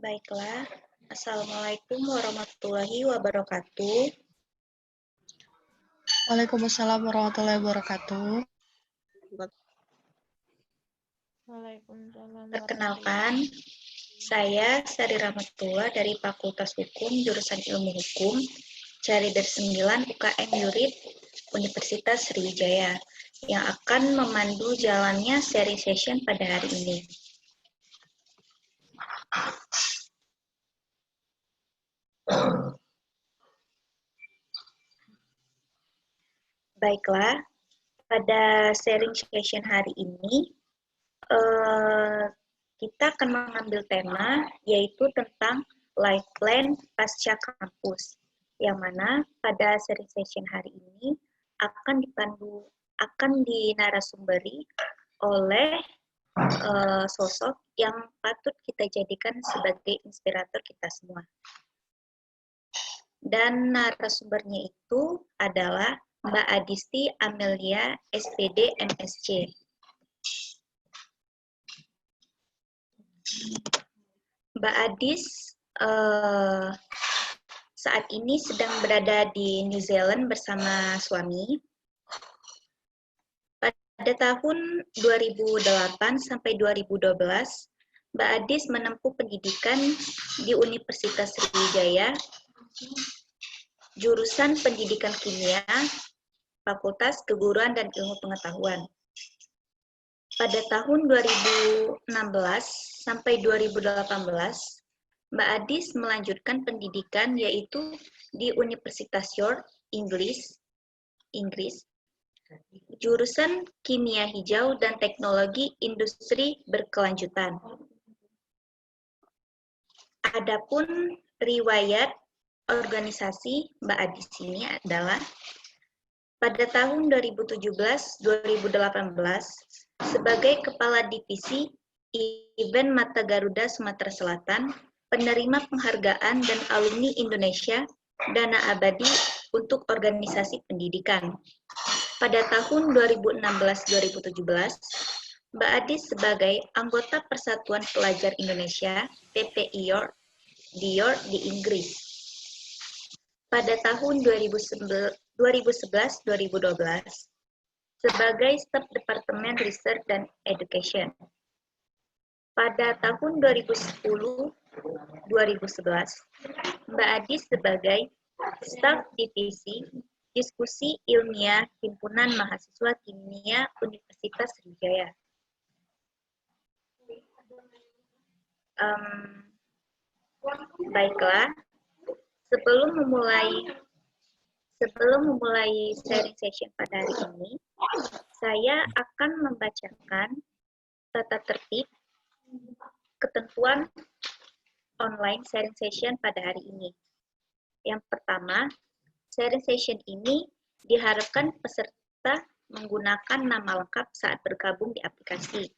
Baiklah, Assalamualaikum warahmatullahi wabarakatuh. Waalaikumsalam warahmatullahi wabarakatuh. Waalaikumsalam. Perkenalkan, saya Sari Rahmatullah dari Fakultas Hukum, Jurusan Ilmu Hukum, Carider 9 UKM Yurid Universitas Sriwijaya, yang akan memandu jalannya sharing session pada hari ini. Baiklah, pada sharing session hari ini, kita akan mengambil tema yaitu tentang life plan pasca kampus, yang mana pada sharing session hari ini akan dinarasumberi oleh sosok yang patut kita jadikan sebagai inspirator kita semua. Dan narasumbernya itu adalah Mbak Adisti Amelia, SPD, MSc. Mbak Adis saat ini sedang berada di New Zealand bersama suami. Pada tahun 2008 sampai 2012, Mbak Adis menempuh pendidikan di Universitas Sriwijaya, jurusan Pendidikan Kimia, Fakultas Keguruan dan Ilmu Pengetahuan. Pada tahun 2016 sampai 2018, Mbak Adis melanjutkan pendidikan yaitu di Universitas York, Inggris, jurusan Kimia Hijau dan Teknologi Industri Berkelanjutan. Adapun riwayat organisasi Mbak Adis ini adalah pada tahun 2017-2018 sebagai Kepala Divisi Event Mata Garuda Sumatera Selatan, penerima penghargaan dan alumni Indonesia Dana Abadi untuk organisasi pendidikan. Pada tahun 2016-2017, Mbak Adis sebagai anggota Persatuan Pelajar Indonesia PPI York di Inggris. Pada tahun 2011-2012 sebagai staf Departemen Research dan Education. Pada tahun 2010-2011, Mbak Adis sebagai staf Divisi Diskusi Ilmiah Himpunan Mahasiswa Kimia Universitas Sriwijaya. Baiklah, sebelum memulai sharing session pada hari ini, saya akan membacakan tata tertib ketentuan online sharing session pada hari ini. Yang pertama, sharing session ini diharapkan peserta menggunakan nama lengkap saat bergabung di aplikasi.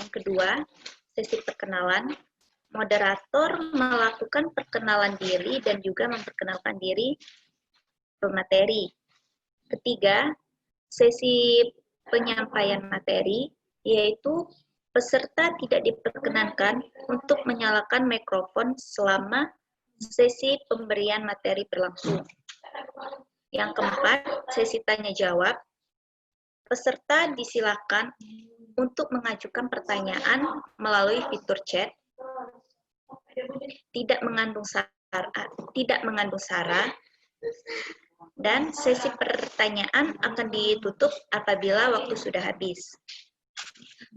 Yang kedua, sesi perkenalan. Moderator melakukan perkenalan diri dan juga memperkenalkan diri pemateri. Ketiga, sesi penyampaian materi, yaitu peserta tidak diperkenankan untuk menyalakan mikrofon selama sesi pemberian materi berlangsung. Yang keempat, sesi tanya jawab. Peserta disilakan untuk mengajukan pertanyaan melalui fitur chat. Tidak mengandung sara, dan sesi pertanyaan akan ditutup apabila waktu sudah habis.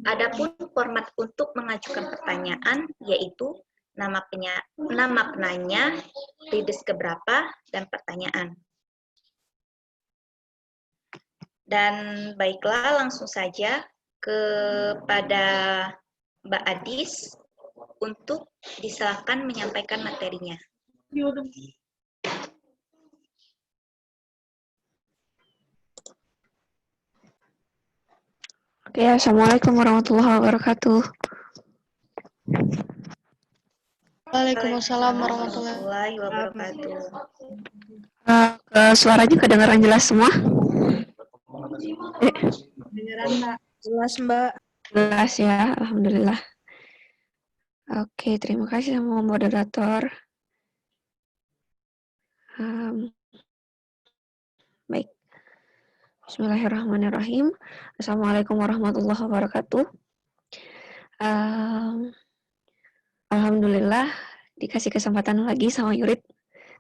Adapun format untuk mengajukan pertanyaan yaitu nama penanya, readers keberapa, dan pertanyaan. Dan baiklah, langsung saja kepada Mbak Adis untuk disilakan menyampaikan materinya. Oke, Assalamualaikum warahmatullahi wabarakatuh. Waalaikumsalam warahmatullahi wabarakatuh. Suaranya kedengaran jelas semua? Kedengaran, Mbak. Jelas, Mbak. Jelas ya, alhamdulillah. Oke, terima kasih sama moderator. Baik. Bismillahirrahmanirrahim. Assalamualaikum warahmatullahi wabarakatuh. Alhamdulillah dikasih kesempatan lagi sama Yurit.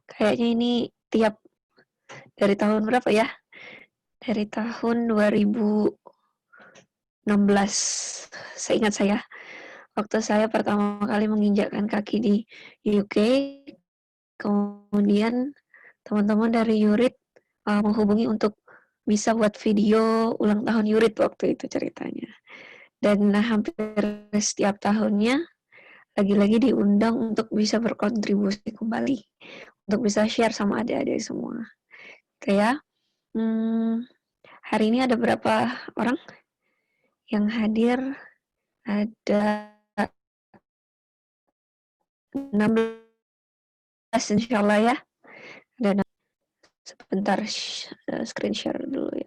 Kayaknya ini tiap dari tahun berapa ya? Dari tahun 2016. Seingat saya, waktu saya pertama kali menginjakkan kaki di UK, kemudian teman-teman dari Yurit menghubungi untuk bisa buat video ulang tahun Yurit waktu itu ceritanya. Dan hampir setiap tahunnya lagi-lagi diundang untuk bisa berkontribusi kembali, untuk bisa share sama adik-adik semua. Kayak hari ini ada berapa orang yang hadir? Ada 16 insya Allah ya. Dan sebentar screen share dulu ya.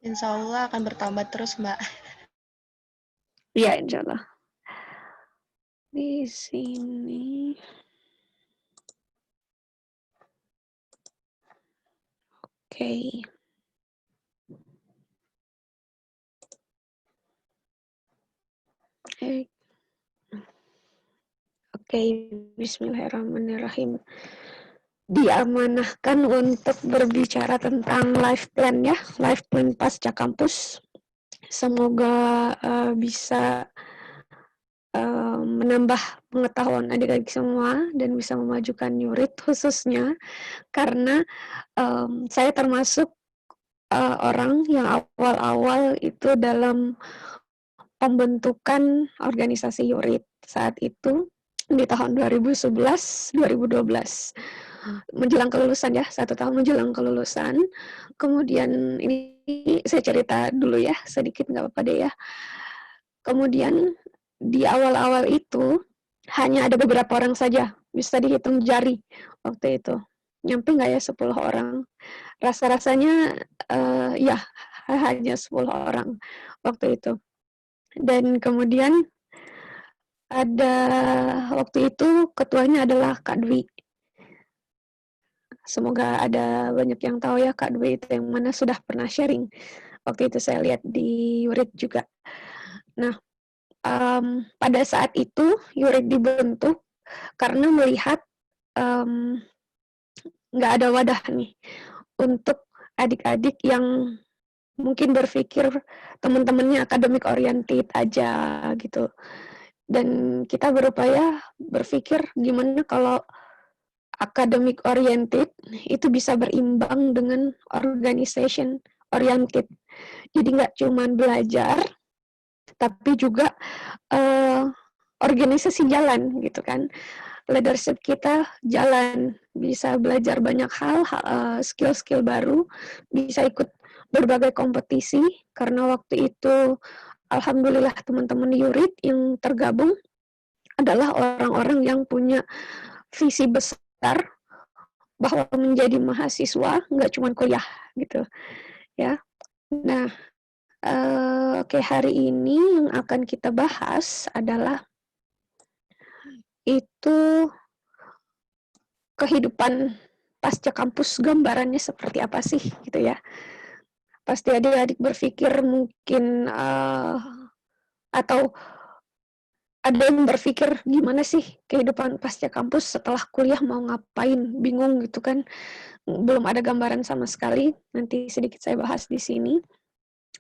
Insya Allah akan bertambah terus, Mbak. Iya, insya Allah. Di sini. Oke. Oke, bismillahirrahmanirrahim. Diamanahkan untuk berbicara tentang life plan ya, life plan pasca kampus. Semoga bisa menambah pengetahuan adik-adik semua dan bisa memajukan Yurit khususnya karena saya termasuk orang yang awal-awal itu dalam pembentukan organisasi Yurit saat itu di tahun 2011-2012 menjelang kelulusan ya, 1 tahun menjelang kelulusan. Kemudian ini saya cerita dulu ya, sedikit nggak apa-apa deh ya. Kemudian di awal-awal itu hanya ada beberapa orang saja, bisa dihitung jari waktu itu. Nyampe nggak ya 10 orang? Rasa-rasanya ya hanya 10 orang waktu itu. Dan kemudian ada waktu itu ketuanya adalah Kak Dwi. Semoga ada banyak yang tahu ya Kak Dwi itu yang mana sudah pernah sharing. Waktu itu saya lihat di Yurit juga. Nah, pada saat itu Yurit dibentuk karena melihat nggak ada wadah nih untuk adik-adik yang mungkin berpikir teman-temannya akademik oriented aja gitu. Dan kita berupaya berpikir gimana kalau academic oriented itu bisa berimbang dengan organization oriented. Jadi nggak cuma belajar, tapi juga organisasi jalan gitu kan. Leadership kita jalan, bisa belajar banyak hal, skill-skill baru, bisa ikut berbagai kompetisi, karena waktu itu alhamdulillah teman-teman Yurit yang tergabung adalah orang-orang yang punya visi besar bahwa menjadi mahasiswa nggak cuma kuliah gitu ya. Nah, oke, hari ini yang akan kita bahas adalah itu kehidupan pasca kampus, gambarannya seperti apa sih gitu ya. Pasti adik-adik berpikir mungkin atau ada yang berpikir gimana sih kehidupan pasca kampus setelah kuliah mau ngapain, bingung gitu kan. Belum ada gambaran sama sekali. Nanti sedikit saya bahas di sini.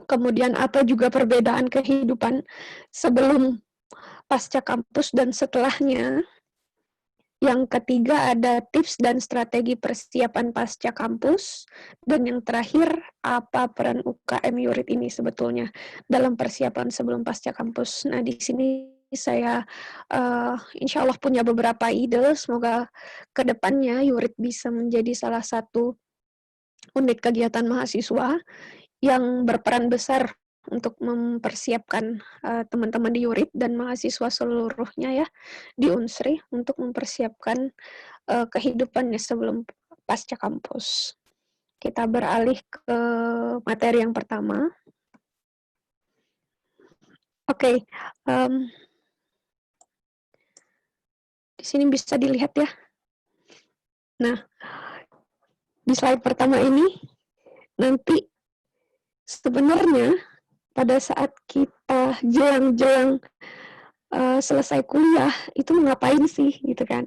Kemudian apa juga perbedaan kehidupan sebelum pasca kampus dan setelahnya. Yang ketiga ada tips dan strategi persiapan pasca kampus. Dan yang terakhir, apa peran UKM Yurit ini sebetulnya dalam persiapan sebelum pasca kampus. Nah, di sini saya insya Allah punya beberapa ide. Semoga ke depannya Yurit bisa menjadi salah satu unit kegiatan mahasiswa yang berperan besar untuk mempersiapkan teman-teman di Yurit dan mahasiswa seluruhnya ya di Unsri untuk mempersiapkan kehidupannya sebelum pasca kampus. Kita beralih ke materi yang pertama. Oke, Di sini bisa dilihat ya. Nah, di slide pertama ini, nanti sebenarnya pada saat kita jelang-jelang selesai kuliah, itu ngapain sih gitu kan.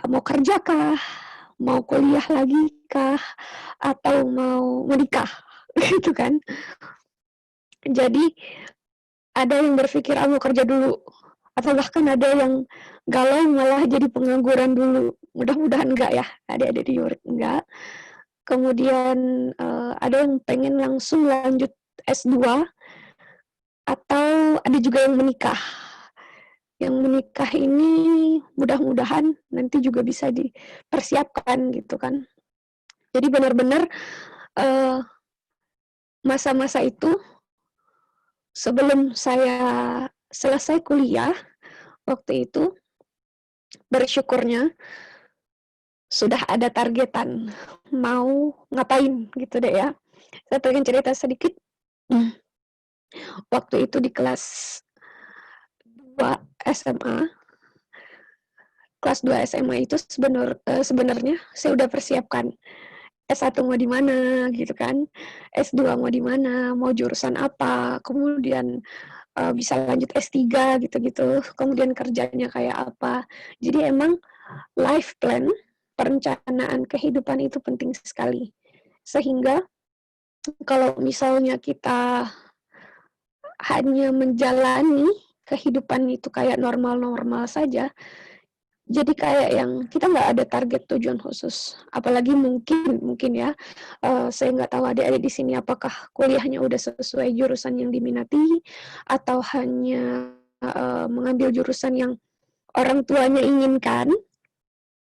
Mau kerja kah? Mau kuliah lagi kah? Atau mau menikah? Gitu kan. Jadi, ada yang berpikir, mau kerja dulu. Atau bahkan ada yang galau malah jadi pengangguran dulu. Mudah-mudahan enggak ya, adik-adik di Yurik enggak. Kemudian ada yang pengen langsung lanjut S2, atau ada juga yang menikah. Yang menikah ini mudah-mudahan nanti juga bisa dipersiapkan gitu kan. Jadi benar-benar masa-masa itu sebelum saya selesai kuliah, waktu itu bersyukurnya sudah ada targetan mau ngapain gitu deh ya. Saya pengen cerita sedikit. Waktu itu di kelas 2 SMA, kelas 2 SMA itu sebenarnya saya udah persiapkan S1 mau di mana gitu kan, S2 mau di mana, mau jurusan apa, kemudian bisa lanjut S3 gitu-gitu, kemudian kerjanya kayak apa. Jadi emang life plan, perencanaan kehidupan itu penting sekali. Sehingga kalau misalnya kita hanya menjalani kehidupan itu kayak normal-normal saja, jadi kayak yang kita nggak ada target tujuan khusus. Apalagi mungkin ya, saya nggak tahu adik-adik di sini apakah kuliahnya udah sesuai jurusan yang diminati, atau hanya mengambil jurusan yang orang tuanya inginkan.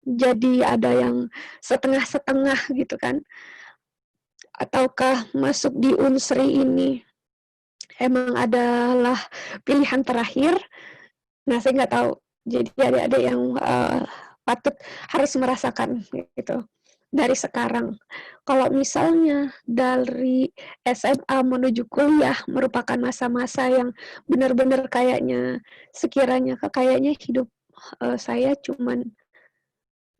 Jadi ada yang setengah-setengah gitu kan. Ataukah masuk di Unsri ini emang adalah pilihan terakhir. Nah, saya nggak tahu. Jadi adik-adik yang patut harus merasakan gitu dari sekarang. Kalau misalnya dari SMA menuju kuliah merupakan masa-masa yang benar-benar kayaknya hidup saya cuman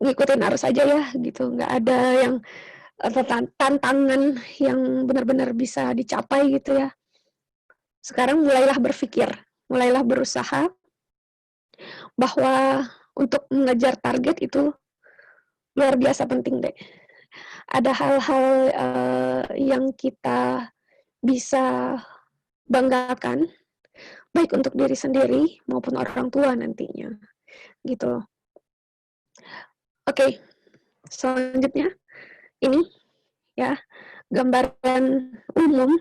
ngikutin arus aja ya gitu, nggak ada yang tantangan yang benar-benar bisa dicapai gitu ya. Sekarang mulailah berpikir, mulailah berusaha bahwa untuk mengejar target itu luar biasa penting deh. Ada hal-hal yang kita bisa banggakan, baik untuk diri sendiri maupun orang tua nantinya, gitu. Oke, selanjutnya ini ya gambaran umum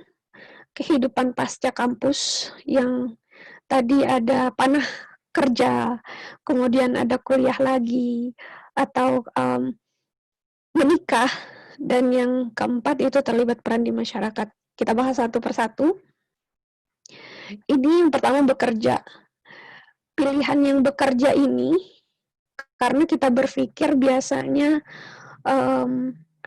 kehidupan pasca kampus yang tadi ada panah kerja, kemudian ada kuliah lagi, atau menikah, dan yang keempat itu terlibat peran di masyarakat. Kita bahas satu persatu. Ini yang pertama bekerja. Pilihan yang bekerja ini, karena kita berpikir biasanya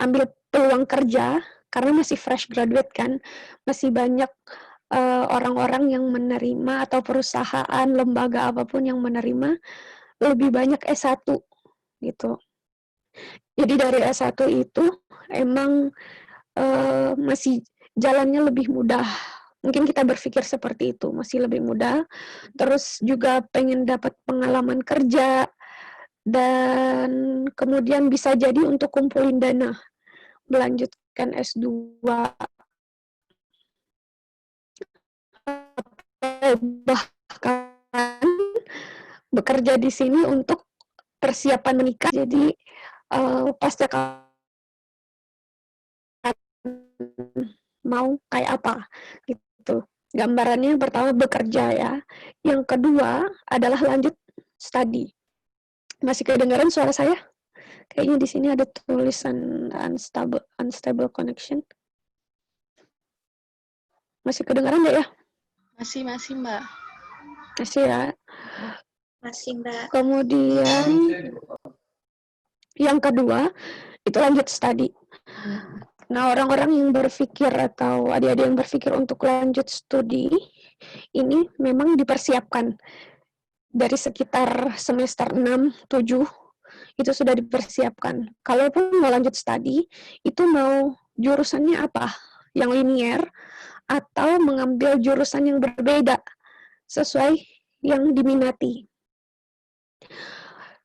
ambil peluang kerja, karena masih fresh graduate kan, masih banyak orang-orang yang menerima atau perusahaan, lembaga apapun yang menerima lebih banyak S1 gitu. Jadi dari S1 itu emang masih jalannya lebih mudah. Mungkin kita berpikir seperti itu, masih lebih mudah. Terus juga pengen dapat pengalaman kerja, dan kemudian bisa jadi untuk kumpulin dana, melanjutkan S2. Bahkan bekerja di sini untuk persiapan menikah. Jadi pasca mau kayak apa gitu. Gambarannya pertama bekerja ya. Yang kedua adalah lanjut studi. Masih kedengaran suara saya? Kayaknya di sini ada tulisan unstable connection. Masih kedengaran nggak ya? Masih, Mbak. Masih ya. Masih, Mbak. Kemudian yang kedua itu lanjut studi. Nah, orang-orang yang berpikir atau adik-adik yang berpikir untuk lanjut studi ini memang dipersiapkan. dari sekitar semester 6, 7, itu sudah dipersiapkan. Kalaupun mau lanjut studi, itu mau jurusannya apa? Yang linier, atau mengambil jurusan yang berbeda, sesuai yang diminati.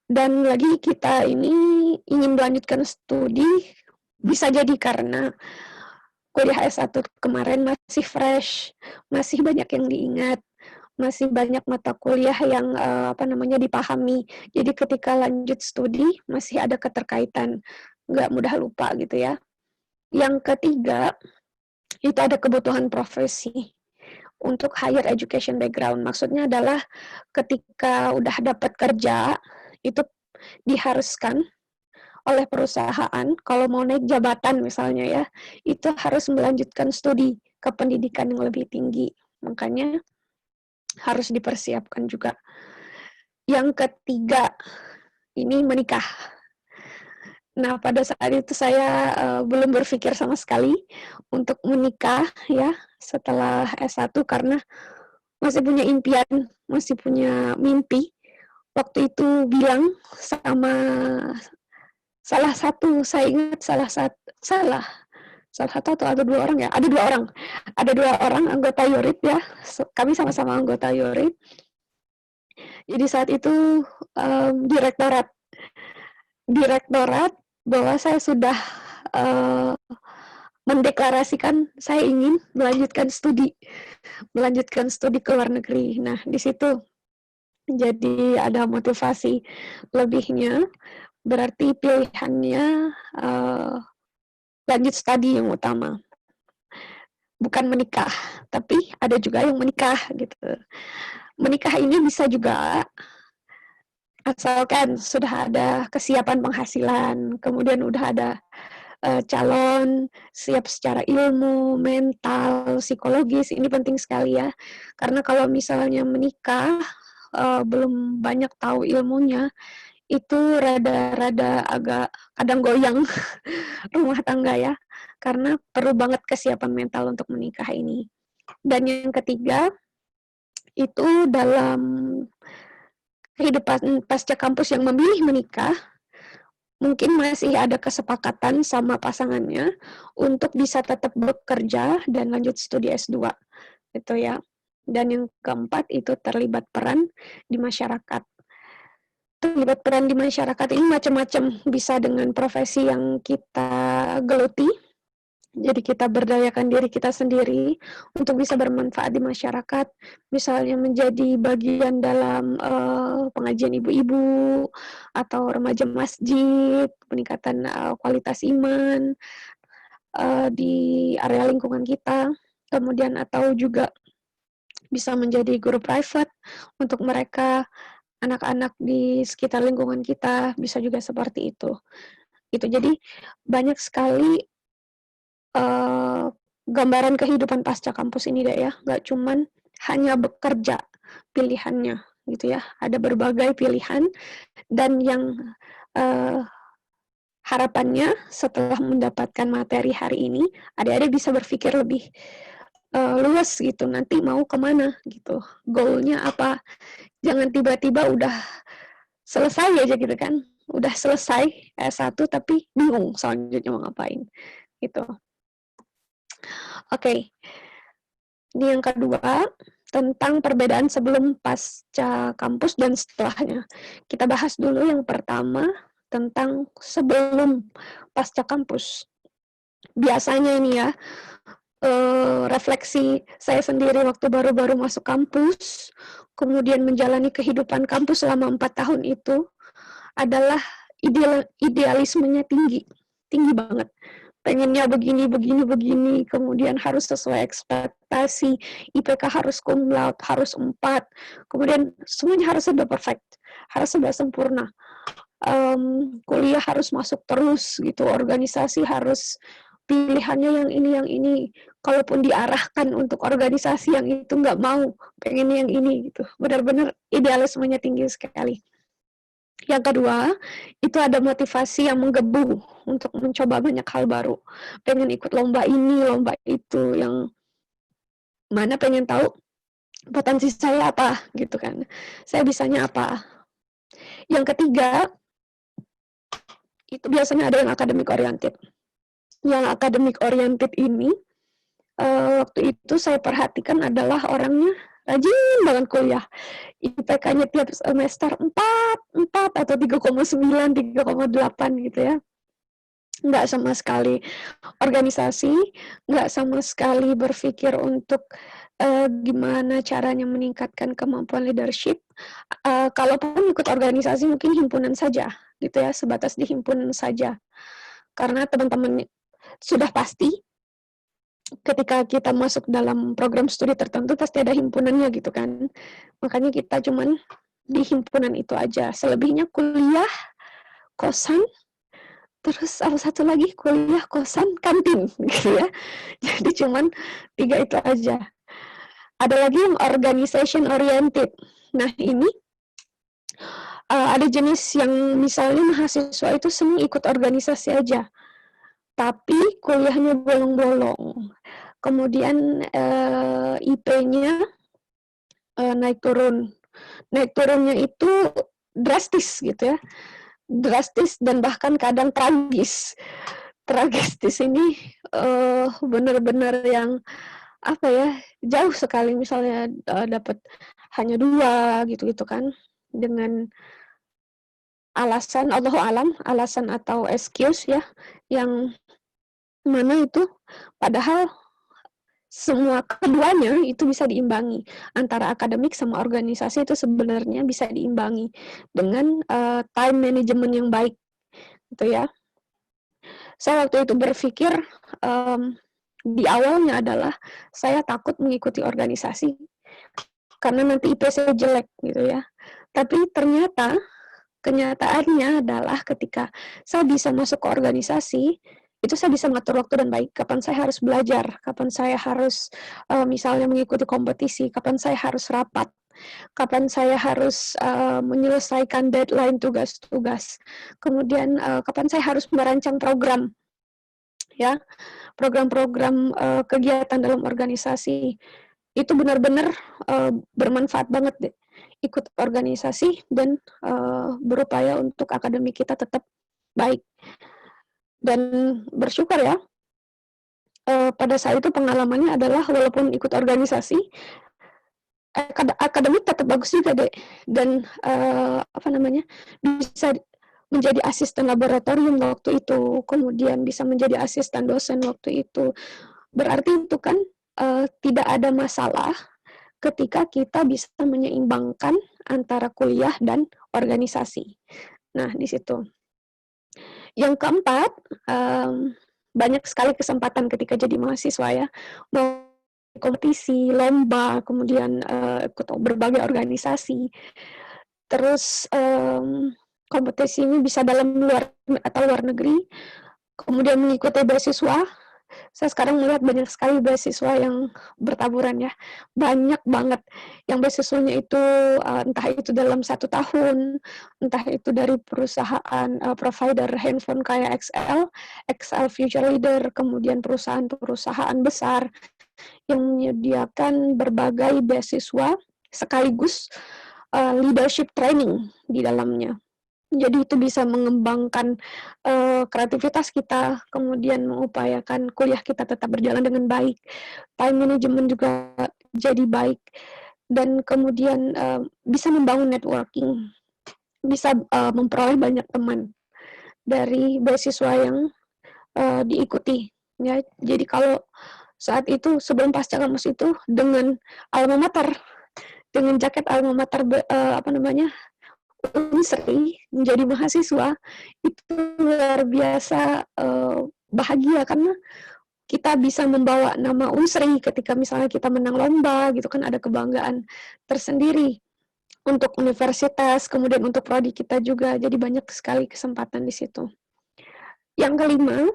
Dan lagi kita ini ingin melanjutkan studi, bisa jadi karena kuliah S1 kemarin masih fresh, masih banyak yang diingat, masih banyak mata kuliah yang dipahami. Jadi ketika lanjut studi masih ada keterkaitan, nggak mudah lupa gitu ya. Yang ketiga, itu ada kebutuhan profesi untuk higher education background. Maksudnya adalah ketika udah dapat kerja, itu diharuskan oleh perusahaan, kalau mau naik jabatan misalnya ya, itu harus melanjutkan studi ke pendidikan yang lebih tinggi. Makanya harus dipersiapkan juga. Yang ketiga, ini menikah. Nah, pada saat itu saya belum berpikir sama sekali untuk menikah ya setelah S1 karena masih punya impian, masih punya mimpi. Waktu itu bilang sama salah satu, saya ingat salah satu atau ada dua orang ya, ada dua orang anggota Yorit ya, kami sama-sama anggota Yorit. Jadi saat itu direktorat bahwa saya sudah mendeklarasikan saya ingin melanjutkan studi ke luar negeri. Nah, di situ jadi ada motivasi lebihnya, berarti pilihannya lanjut studi yang utama. Bukan menikah, tapi ada juga yang menikah gitu. Menikah ini bisa juga asalkan sudah ada kesiapan penghasilan, kemudian udah ada calon, siap secara ilmu, mental, psikologis, ini penting sekali ya. Karena kalau misalnya menikah, belum banyak tahu ilmunya, itu rada-rada agak kadang goyang rumah tangga ya, karena perlu banget kesiapan mental untuk menikah ini. Dan yang ketiga, itu dalam kehidupan pasca kampus yang memilih menikah, mungkin masih ada kesepakatan sama pasangannya untuk bisa tetap bekerja dan lanjut studi S2, gitu ya. Dan yang keempat, itu terlibat peran di masyarakat. Terlibat peran di masyarakat ini macam-macam, bisa dengan profesi yang kita geluti, jadi kita berdayakan diri kita sendiri untuk bisa bermanfaat di masyarakat, misalnya menjadi bagian dalam pengajian ibu-ibu, atau remaja masjid, peningkatan kualitas iman di area lingkungan kita, kemudian atau juga bisa menjadi guru private untuk mereka, anak-anak di sekitar lingkungan kita, bisa juga seperti itu. Itu jadi banyak sekali gambaran kehidupan pasca kampus ini deh ya, nggak cuman hanya bekerja pilihannya gitu ya, ada berbagai pilihan. Dan yang harapannya setelah mendapatkan materi hari ini, adik-adik bisa berpikir lebih luas gitu, nanti mau kemana gitu, goalnya apa. Jangan tiba-tiba udah selesai aja gitu kan, udah selesai S1 tapi bingung selanjutnya mau ngapain gitu. Oke. Ini yang kedua, tentang perbedaan sebelum pasca kampus dan setelahnya. Kita bahas dulu yang pertama tentang sebelum pasca kampus. Biasanya ini ya, refleksi saya sendiri waktu baru-baru masuk kampus, kemudian menjalani kehidupan kampus selama 4 tahun itu, adalah idealismenya tinggi banget. Pengennya begini, kemudian harus sesuai ekspektasi, IPK harus cum laude, harus 4, kemudian semuanya harus sudah perfect, harus sudah sempurna. Kuliah harus masuk terus gitu, organisasi harus pilihannya yang ini. Kalaupun diarahkan untuk organisasi yang itu nggak mau, pengen yang ini gitu. Benar-benar idealismenya tinggi sekali. Yang kedua, itu ada motivasi yang menggebu untuk mencoba banyak hal baru. Pengen ikut lomba ini, lomba itu, yang mana pengen tahu potensi saya apa gitu kan, saya bisanya apa. Yang ketiga itu biasanya ada yang academic oriented. Yang academic oriented ini waktu itu saya perhatikan adalah orangnya rajin banget kuliah. IPK-nya tiap semester 4 atau 3,9, 3,8 gitu ya. Nggak sama sekali organisasi, nggak sama sekali berpikir untuk gimana caranya meningkatkan kemampuan leadership. Kalaupun ikut organisasi mungkin himpunan saja, gitu ya, sebatas di himpunan saja. Karena teman-teman sudah pasti ketika kita masuk dalam program studi tertentu pasti ada himpunannya gitu kan. Makanya kita cuman di himpunan itu aja. Selebihnya kuliah, kosan, terus apa satu lagi kuliah, kosan, kantin gitu ya. Jadi cuman 3 itu aja. Ada lagi yang organization oriented. Nah, ini ada jenis yang misalnya mahasiswa itu semua ikut organisasi aja. Tapi kuliahnya bolong-bolong. Kemudian IP-nya naik turun. Naik turunnya itu drastis gitu ya. Drastis dan bahkan kadang tragis. Tragis di sini benar-benar yang apa ya, jauh sekali misalnya dapat hanya 2 gitu-gitu kan. Dengan alasan Allahu alam, alasan atau excuse ya, yang mana itu padahal semua keduanya itu bisa diimbangi. Antara akademik sama organisasi itu sebenarnya bisa diimbangi dengan time management yang baik, gitu ya. Saya waktu itu berpikir di awalnya adalah saya takut mengikuti organisasi karena nanti IP saya jelek, gitu ya. Tapi ternyata kenyataannya adalah ketika saya bisa masuk ke organisasi, itu saya bisa mengatur waktu dan baik. Kapan saya harus belajar, kapan saya harus misalnya mengikuti kompetisi, kapan saya harus rapat, kapan saya harus menyelesaikan deadline tugas-tugas. Kemudian kapan saya harus merancang program, ya, program-program kegiatan dalam organisasi. Itu benar-benar bermanfaat banget deh. Ikut organisasi dan berupaya untuk akademik kita tetap baik. Dan bersyukur ya, pada saat itu pengalamannya adalah walaupun ikut organisasi, akademik tetap bagus juga deh. Dan apa namanya, bisa menjadi asisten laboratorium waktu itu, kemudian bisa menjadi asisten dosen waktu itu. Berarti itu kan tidak ada masalah ketika kita bisa menyeimbangkan antara kuliah dan organisasi. Nah, di situ. Yang keempat, banyak sekali kesempatan ketika jadi mahasiswa ya, mau kompetisi, lomba, kemudian ikut berbagai organisasi. Terus kompetisinya bisa dalam luar atau luar negeri, kemudian mengikuti beasiswa. Saya sekarang melihat banyak sekali beasiswa yang bertaburan ya, banyak banget yang beasiswanya itu entah itu dalam 1 tahun, entah itu dari perusahaan provider handphone kayak XL Future Leader, kemudian perusahaan-perusahaan besar yang menyediakan berbagai beasiswa sekaligus leadership training di dalamnya. Jadi itu bisa mengembangkan kreativitas kita, kemudian mengupayakan kuliah kita tetap berjalan dengan baik, time management juga jadi baik, dan kemudian bisa membangun networking, bisa memperoleh banyak teman dari beasiswa yang diikuti. Ya, jadi kalau saat itu sebelum pasca kampus itu dengan alma mater, dengan jaket alma mater apa namanya, Unsri menjadi mahasiswa itu luar biasa bahagia karena kita bisa membawa nama Unsri ketika misalnya kita menang lomba gitu kan, ada kebanggaan tersendiri untuk universitas, kemudian untuk prodi kita juga, jadi banyak sekali kesempatan di situ. Yang kelima,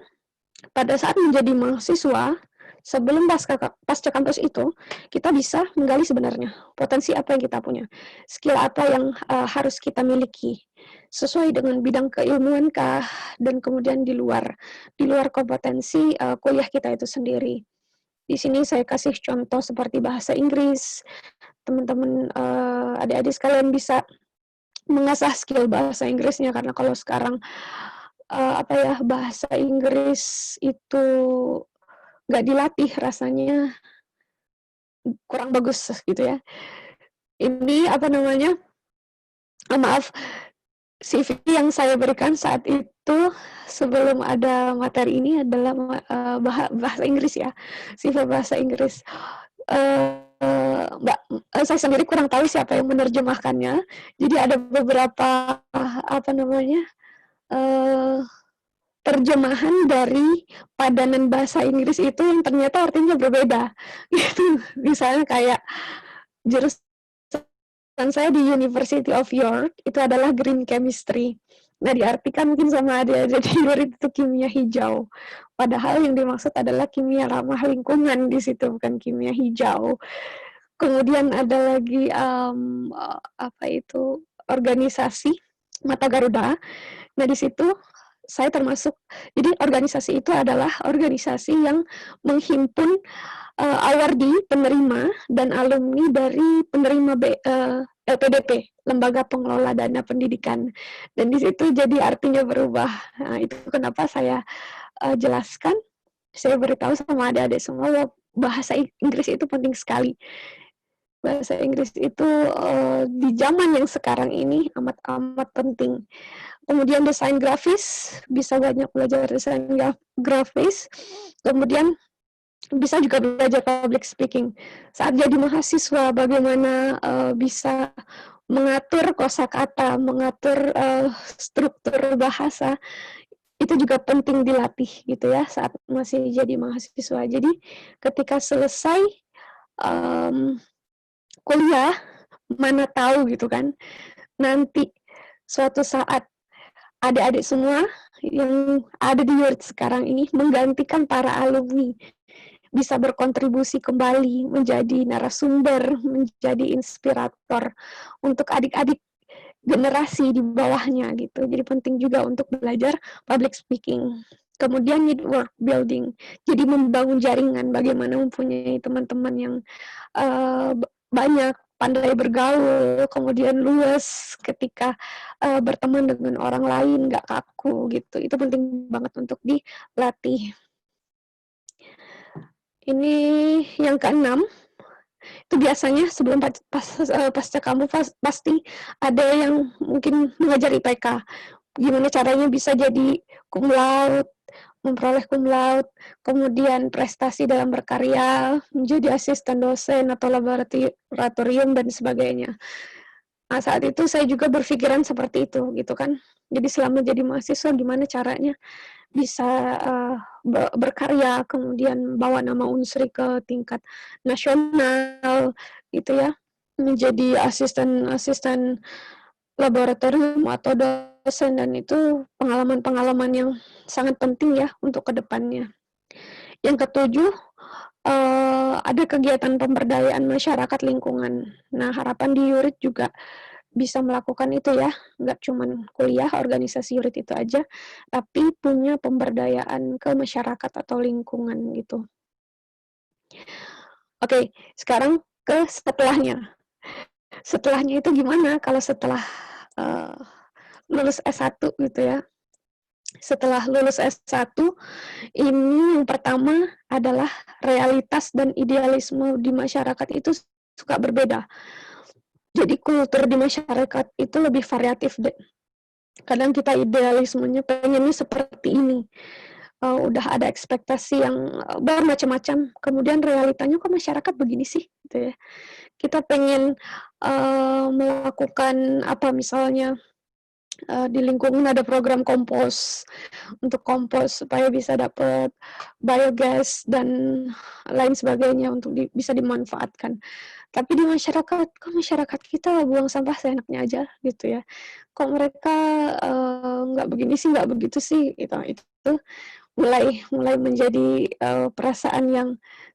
pada saat menjadi mahasiswa, sebelum pasca kampus itu, kita bisa menggali sebenarnya potensi apa yang kita punya, skill apa yang harus kita miliki, sesuai dengan bidang keilmuan kah, dan kemudian di luar kompetensi kuliah kita itu sendiri. Di sini saya kasih contoh seperti bahasa Inggris, teman-teman adik-adik sekalian bisa mengasah skill bahasa Inggrisnya, karena kalau sekarang bahasa Inggris itu nggak dilatih rasanya kurang bagus gitu ya. Ini maaf, CV yang saya berikan saat itu sebelum ada materi ini adalah bahasa Inggris ya, CV bahasa Inggris. Saya sendiri kurang tahu siapa yang menerjemahkannya. Jadi ada beberapa terjemahan dari padanan bahasa Inggris itu yang ternyata artinya berbeda. Gitu. Misalnya kayak jurusan saya di University of York itu adalah green chemistry. Nah, diartikan mungkin sama adik-adik di luar itu kimia hijau. Padahal yang dimaksud adalah kimia ramah lingkungan di situ, bukan kimia hijau. Kemudian ada lagi organisasi Mata Garuda. Nah, di situ saya termasuk, jadi organisasi itu adalah organisasi yang menghimpun awardee, penerima, dan alumni dari penerima LPDP, Lembaga Pengelola Dana Pendidikan. Dan di situ jadi artinya berubah. Nah, itu kenapa saya jelaskan, saya beritahu sama adik-adik semua bahwa bahasa Inggris itu penting sekali. Bahasa Inggris itu di zaman yang sekarang ini amat-amat penting. Kemudian desain grafis, bisa banyak belajar desain grafis. Kemudian bisa juga belajar public speaking. Saat jadi mahasiswa, bagaimana bisa mengatur kosakata, mengatur struktur bahasa, itu juga penting dilatih gitu ya saat masih jadi mahasiswa. Jadi ketika selesai kuliah, mana tahu gitu kan, nanti suatu saat adik-adik semua yang ada di York sekarang ini menggantikan para alumni, bisa berkontribusi kembali menjadi narasumber, menjadi inspirator untuk adik-adik generasi di bawahnya gitu. Jadi penting juga untuk belajar public speaking. Kemudian network building, jadi membangun jaringan, bagaimana mempunyai teman-teman yang banyak, pandai bergaul, kemudian luas ketika berteman dengan orang lain, nggak kaku gitu. Itu penting banget untuk dilatih. Ini yang keenam, itu biasanya sebelum pasca kamu pasti ada yang mungkin mengajar IPK. Gimana caranya bisa jadi cum laude, memperoleh cum laude, kemudian prestasi dalam berkarya, menjadi asisten dosen atau laboratorium dan sebagainya. Nah, saat itu saya juga berpikiran seperti itu, gitu kan. Jadi selama jadi mahasiswa, gimana caranya bisa berkarya, kemudian bawa nama Unsri ke tingkat nasional, gitu ya, menjadi asisten laboratorium atau dosen, dan itu pengalaman-pengalaman yang sangat penting ya untuk kedepannya. Yang ketujuh, ada kegiatan pemberdayaan masyarakat lingkungan. Nah, harapan di Yurit juga bisa melakukan itu ya, nggak cuma kuliah, organisasi Yurit itu aja, tapi punya pemberdayaan ke masyarakat atau lingkungan gitu. Oke, sekarang ke setelahnya. Setelahnya itu gimana kalau setelah lulus S1 gitu ya. Setelah lulus S1, ini yang pertama adalah realitas dan idealisme di masyarakat itu suka berbeda. Jadi kultur di masyarakat itu lebih variatif deh. Kadang kita idealismenya pengennya seperti ini. Udah ada ekspektasi yang bermacam-macam. Kemudian realitanya kok masyarakat begini sih, gitu ya. Kita pengen melakukan apa misalnya, di lingkungan ada program kompos, untuk kompos supaya bisa dapat biogas dan lain sebagainya untuk bisa dimanfaatkan. Tapi di masyarakat, kok masyarakat kita buang sampah seenaknya aja gitu ya. Kok mereka nggak begini sih, nggak begitu sih, gitu. Itu mulai menjadi perasaan yang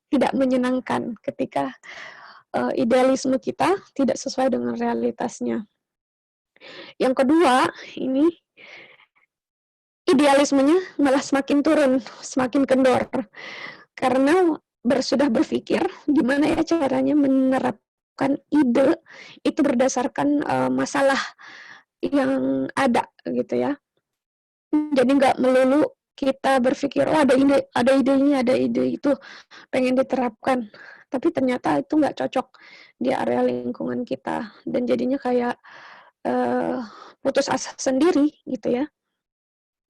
tidak menyenangkan ketika idealisme kita tidak sesuai dengan realitasnya. Yang kedua, ini idealismenya malah semakin turun, semakin kendor. Karena sudah berpikir gimana ya caranya menerapkan menetapkan ide itu berdasarkan masalah yang ada gitu ya. Jadi nggak melulu kita berpikir, oh ada ide ini, ada ide itu, pengen diterapkan. Tapi ternyata itu nggak cocok di area lingkungan kita. Dan jadinya kayak putus asa sendiri gitu ya.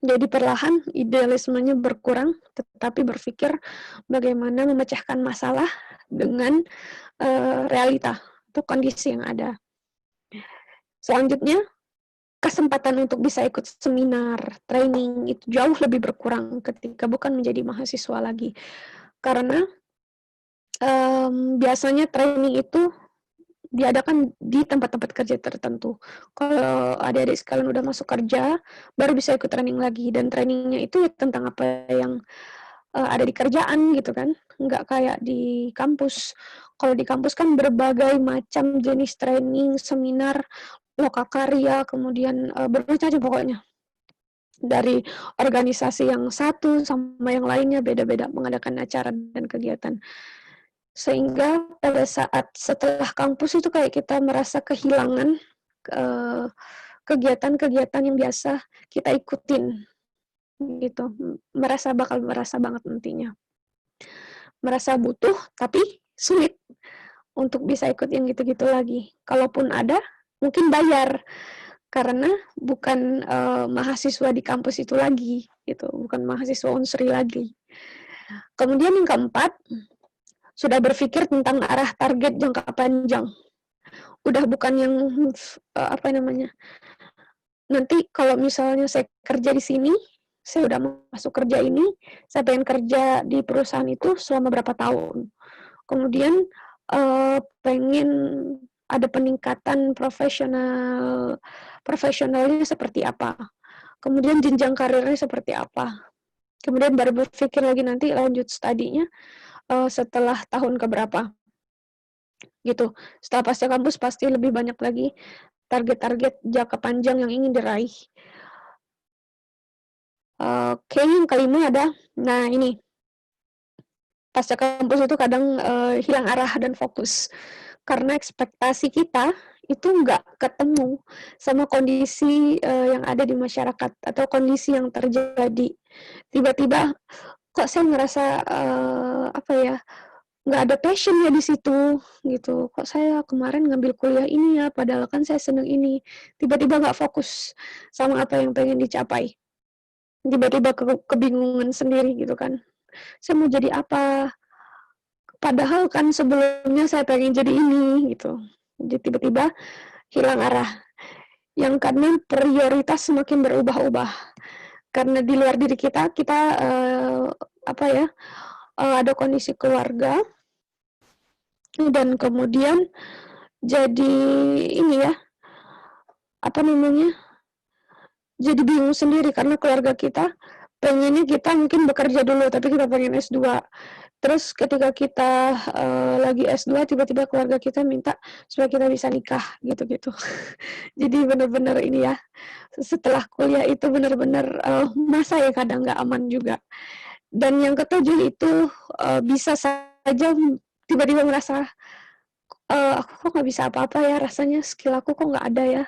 Jadi perlahan idealismenya berkurang, tetapi berpikir bagaimana memecahkan masalah dengan realita atau kondisi yang ada. Selanjutnya, kesempatan untuk bisa ikut seminar, training itu jauh lebih berkurang ketika bukan menjadi mahasiswa lagi. Karena biasanya training itu diadakan di tempat-tempat kerja tertentu. Kalau adik-adik sekalian udah masuk kerja, baru bisa ikut training lagi. Dan trainingnya itu ya tentang apa yang ada di kerjaan gitu kan. Nggak kayak di kampus. Kalau di kampus kan berbagai macam jenis training, seminar, lokakarya, kemudian bermacam pokoknya. Dari organisasi yang satu sama yang lainnya beda-beda mengadakan acara dan kegiatan. Sehingga pada saat setelah kampus itu kayak kita merasa kehilangan kegiatan-kegiatan yang biasa kita ikutin gitu. Bakal merasa banget nantinya. Merasa butuh tapi sulit untuk bisa ikut yang gitu-gitu lagi. Kalaupun ada, mungkin bayar karena bukan mahasiswa di kampus itu lagi gitu, bukan mahasiswa Unsri lagi. Kemudian yang keempat, sudah berpikir tentang arah target jangka panjang. Udah bukan yang nanti kalau misalnya saya kerja di sini, saya udah masuk kerja ini, saya pengen kerja di perusahaan itu selama berapa tahun. Kemudian pengen ada peningkatan profesionalnya seperti apa. Kemudian jenjang karirnya seperti apa. Kemudian baru berpikir lagi nanti lanjut studinya setelah tahun keberapa gitu. Setelah pasca kampus pasti lebih banyak lagi target-target jangka panjang yang ingin diraih. Oke, yang kelima ada, nah ini pasca kampus itu kadang hilang arah dan fokus karena ekspektasi kita itu nggak ketemu sama kondisi yang ada di masyarakat atau kondisi yang terjadi. Tiba-tiba kok saya ngerasa nggak ada passionnya di situ gitu. Kok saya kemarin ngambil kuliah ini ya, padahal kan saya seneng ini. Tiba-tiba nggak fokus sama apa yang pengen dicapai. Tiba-tiba kebingungan sendiri gitu kan. Saya mau jadi apa? Padahal kan sebelumnya saya pengen jadi ini gitu. Jadi tiba-tiba hilang arah. Yang karena prioritas semakin berubah-ubah. Karena di luar diri kita ada kondisi keluarga, dan kemudian jadi jadi bingung sendiri karena keluarga kita pengennya kita mungkin bekerja dulu tapi kita pengen S2. Terus ketika kita lagi S2 tiba-tiba keluarga kita minta supaya kita bisa nikah gitu-gitu. Jadi benar-benar ini ya, setelah kuliah itu benar-benar masa yang kadang nggak aman juga. Dan yang ketujuh itu bisa saja tiba-tiba merasa aku kok nggak bisa apa-apa ya, rasanya skill aku kok nggak ada ya,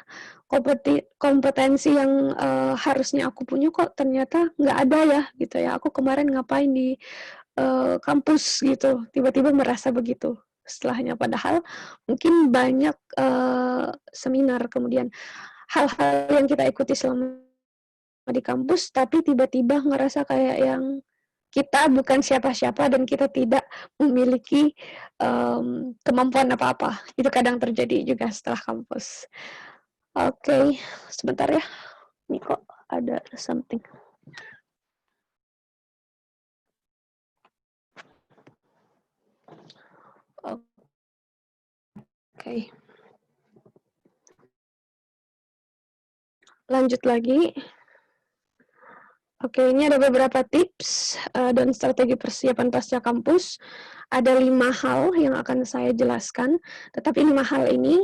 kompetensi yang harusnya aku punya kok ternyata nggak ada ya gitu ya, aku kemarin ngapain di kampus gitu, tiba-tiba merasa begitu setelahnya, padahal mungkin banyak seminar, kemudian hal-hal yang kita ikuti selama di kampus, tapi tiba-tiba ngerasa kayak yang kita bukan siapa-siapa dan kita tidak memiliki kemampuan apa-apa. Itu kadang terjadi juga setelah kampus. Oke, sebentar ya. Ini kok ada something. Oke. Lanjut lagi. Oke, ini ada beberapa tips dan strategi persiapan pasca kampus. Ada 5 hal yang akan saya jelaskan, tetapi 5 hal ini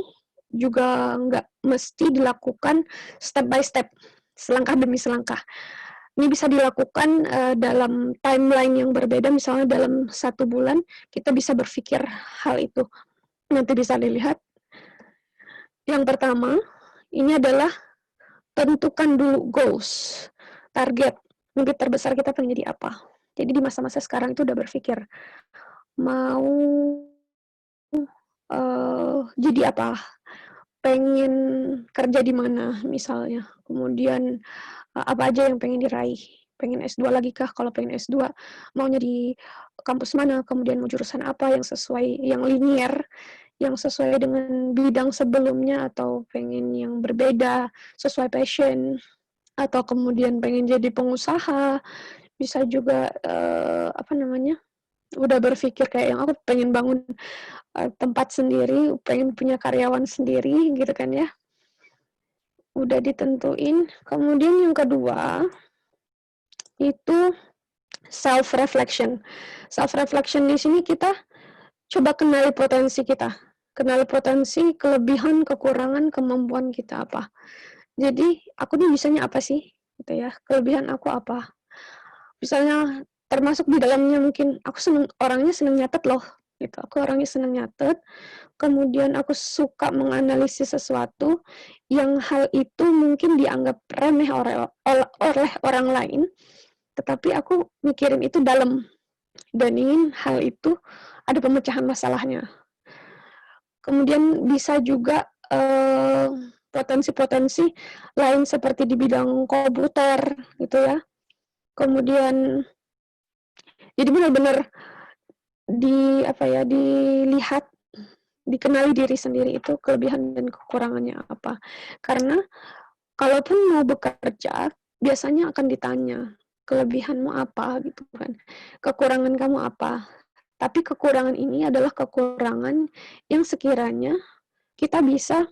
juga nggak mesti dilakukan step by step, selangkah demi selangkah. Ini bisa dilakukan dalam timeline yang berbeda, misalnya dalam 1 bulan kita bisa berpikir hal itu. nanti bisa dilihat. Yang pertama, ini adalah tentukan dulu goals, target, mimpi terbesar kita pengen jadi apa. Jadi di masa-masa sekarang itu udah berpikir, mau jadi apa, pengen kerja di mana misalnya, kemudian apa aja yang pengen diraih, pengen S2 lagi kah, kalau pengen S2 maunya di kampus mana, kemudian mau jurusan apa yang sesuai, yang linear, yang sesuai dengan bidang sebelumnya, atau pengen yang berbeda, sesuai passion, atau kemudian pengen jadi pengusaha, bisa juga udah berpikir kayak yang aku pengen bangun tempat sendiri, pengen punya karyawan sendiri gitu kan ya. Udah ditentuin. Kemudian yang kedua itu self reflection. Self reflection di sini kita coba kenali potensi kita. Kenali potensi, kelebihan, kekurangan, kemampuan kita apa. Jadi, aku nih bisanya apa sih? Gitu ya. Kelebihan aku apa? Misalnya termasuk di dalamnya mungkin aku orangnya seneng nyatet loh. Gitu. Aku orangnya seneng nyatet. Kemudian aku suka menganalisis sesuatu yang hal itu mungkin dianggap remeh oleh orang lain, tetapi aku mikirin itu dalam dan ingin hal itu ada pemecahan masalahnya. Kemudian bisa juga potensi-potensi lain seperti di bidang komputer gitu ya. Kemudian jadi benar-benar dilihat, dikenali diri sendiri itu kelebihan dan kekurangannya apa. Karena kalaupun mau bekerja, biasanya akan ditanya, kelebihanmu apa gitu kan. Kekurangan kamu apa? Tapi kekurangan ini adalah kekurangan yang sekiranya kita bisa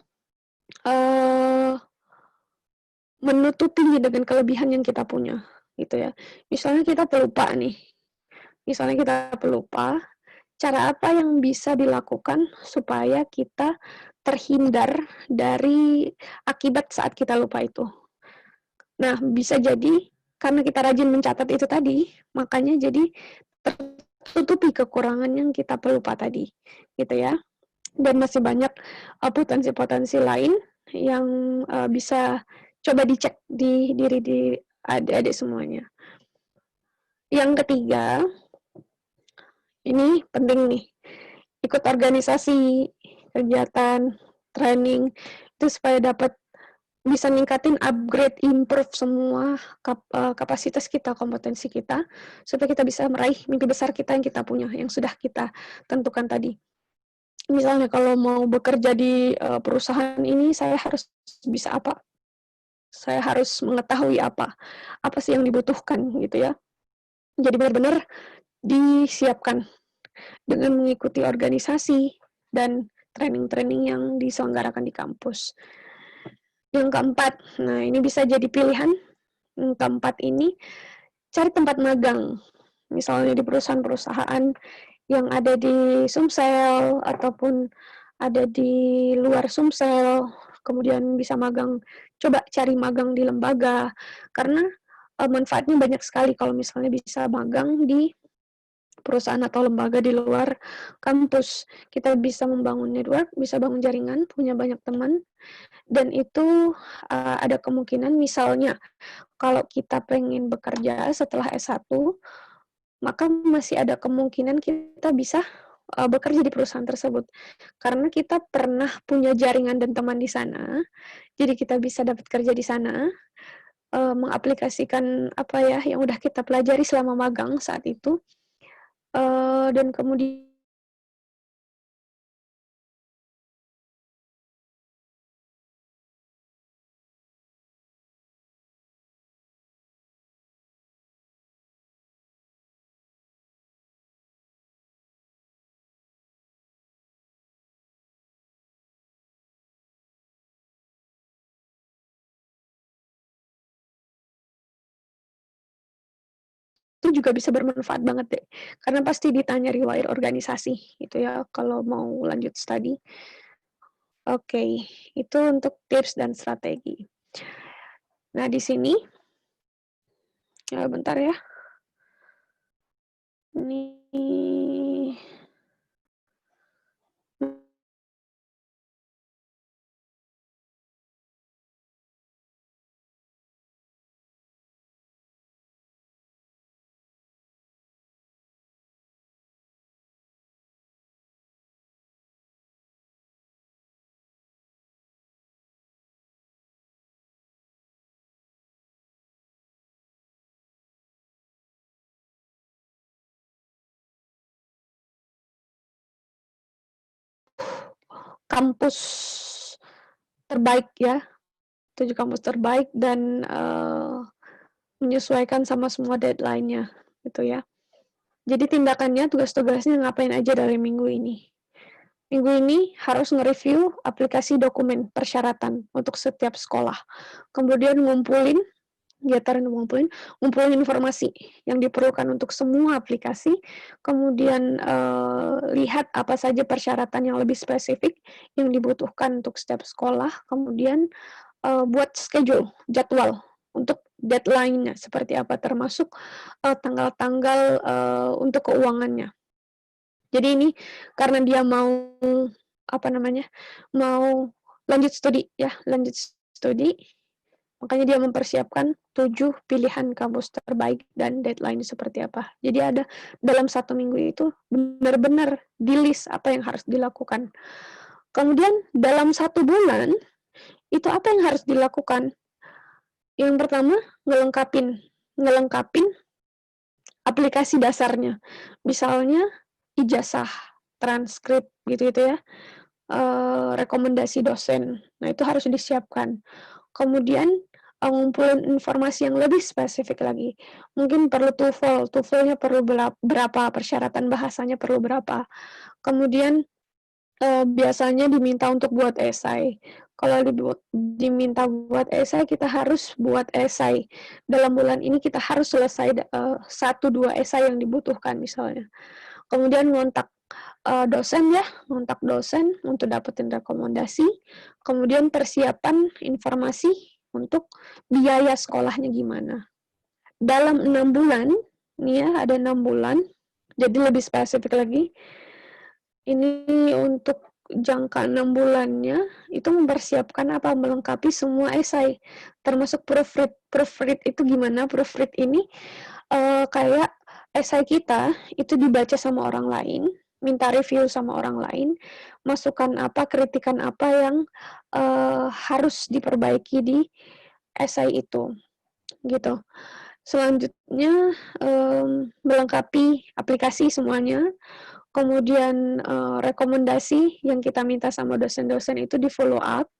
menutupinya dengan kelebihan yang kita punya, gitu ya. Misalnya kita pelupa nih, cara apa yang bisa dilakukan supaya kita terhindar dari akibat saat kita lupa itu. Nah, bisa jadi karena kita rajin mencatat itu tadi, makanya jadi tertutupi kekurangan yang kita pelupa tadi, gitu ya. Dan masih banyak potensi-potensi lain yang bisa coba dicek di diri di adik-adik semuanya. Yang ketiga, ini penting nih, ikut organisasi, kegiatan, training, itu supaya dapat bisa ningkatin, upgrade, improve semua kapasitas kita, kompetensi kita, supaya kita bisa meraih mimpi besar kita yang kita punya, yang sudah kita tentukan tadi. Misalnya kalau mau bekerja di perusahaan ini, saya harus bisa apa? Saya harus mengetahui apa sih yang dibutuhkan gitu ya. Jadi benar-benar disiapkan dengan mengikuti organisasi dan training-training yang diselenggarakan di kampus. Yang keempat, nah ini bisa jadi pilihan. Yang keempat ini, cari tempat magang. Misalnya di perusahaan-perusahaan yang ada di Sumsel ataupun ada di luar Sumsel, kemudian bisa magang, coba cari magang di lembaga, karena manfaatnya banyak sekali kalau misalnya bisa magang di perusahaan atau lembaga di luar kampus. Kita bisa membangun network, bisa bangun jaringan, punya banyak teman, dan itu ada kemungkinan misalnya kalau kita pengen bekerja setelah S1, maka masih ada kemungkinan kita bisa bekerja di perusahaan tersebut. Karena kita pernah punya jaringan dan teman di sana, jadi kita bisa dapat kerja di sana, mengaplikasikan apa ya yang udah kita pelajari selama magang saat itu, dan kemudian itu juga bisa bermanfaat banget deh, karena pasti ditanya riwayat organisasi gitu ya kalau mau lanjut studi. Oke, itu untuk tips dan strategi. Nah, di sini bentar ya. Ini kampus terbaik ya, 7 kampus terbaik dan menyesuaikan sama semua deadline-nya gitu ya. Jadi tindakannya, tugas-tugasnya ngapain aja dari minggu ini. Minggu ini harus nge-review aplikasi dokumen persyaratan untuk setiap sekolah. Kemudian ngumpulin informasi yang diperlukan untuk semua aplikasi, kemudian lihat apa saja persyaratan yang lebih spesifik yang dibutuhkan untuk setiap sekolah, kemudian buat schedule, jadwal untuk deadline-nya seperti apa, termasuk tanggal-tanggal untuk keuangannya. Jadi ini karena dia mau mau lanjut studi, makanya dia mempersiapkan 7 pilihan kampus terbaik dan deadline seperti apa. Jadi ada dalam 1 minggu itu benar-benar di-list apa yang harus dilakukan. Kemudian dalam 1 bulan, itu apa yang harus dilakukan? Yang pertama, ngelengkapin aplikasi dasarnya. Misalnya ijazah, transkrip gitu-gitu ya, rekomendasi dosen. Nah, itu harus disiapkan. Kemudian ngumpulin informasi yang lebih spesifik lagi. Mungkin perlu TOEFL, TOEFL-nya perlu berapa, persyaratan bahasanya perlu berapa. Kemudian biasanya diminta untuk buat esai. Kalau diminta buat esai, kita harus buat esai. Dalam bulan ini kita harus selesai 1-2 esai yang dibutuhkan misalnya. Kemudian ngontak dosen untuk dapetin rekomendasi. Kemudian persiapan informasi untuk biaya sekolahnya gimana. Dalam 6 bulan, nih ya, ada 6 bulan, jadi lebih spesifik lagi, ini untuk jangka 6 bulannya, itu mempersiapkan apa? Melengkapi semua esai, termasuk proofread. Proofread itu gimana? Proofread ini kayak esai kita itu dibaca sama orang lain, minta review sama orang lain, masukan apa, kritikan apa yang harus diperbaiki di esai itu, gitu. Selanjutnya melengkapi aplikasi semuanya, kemudian rekomendasi yang kita minta sama dosen-dosen itu di follow up.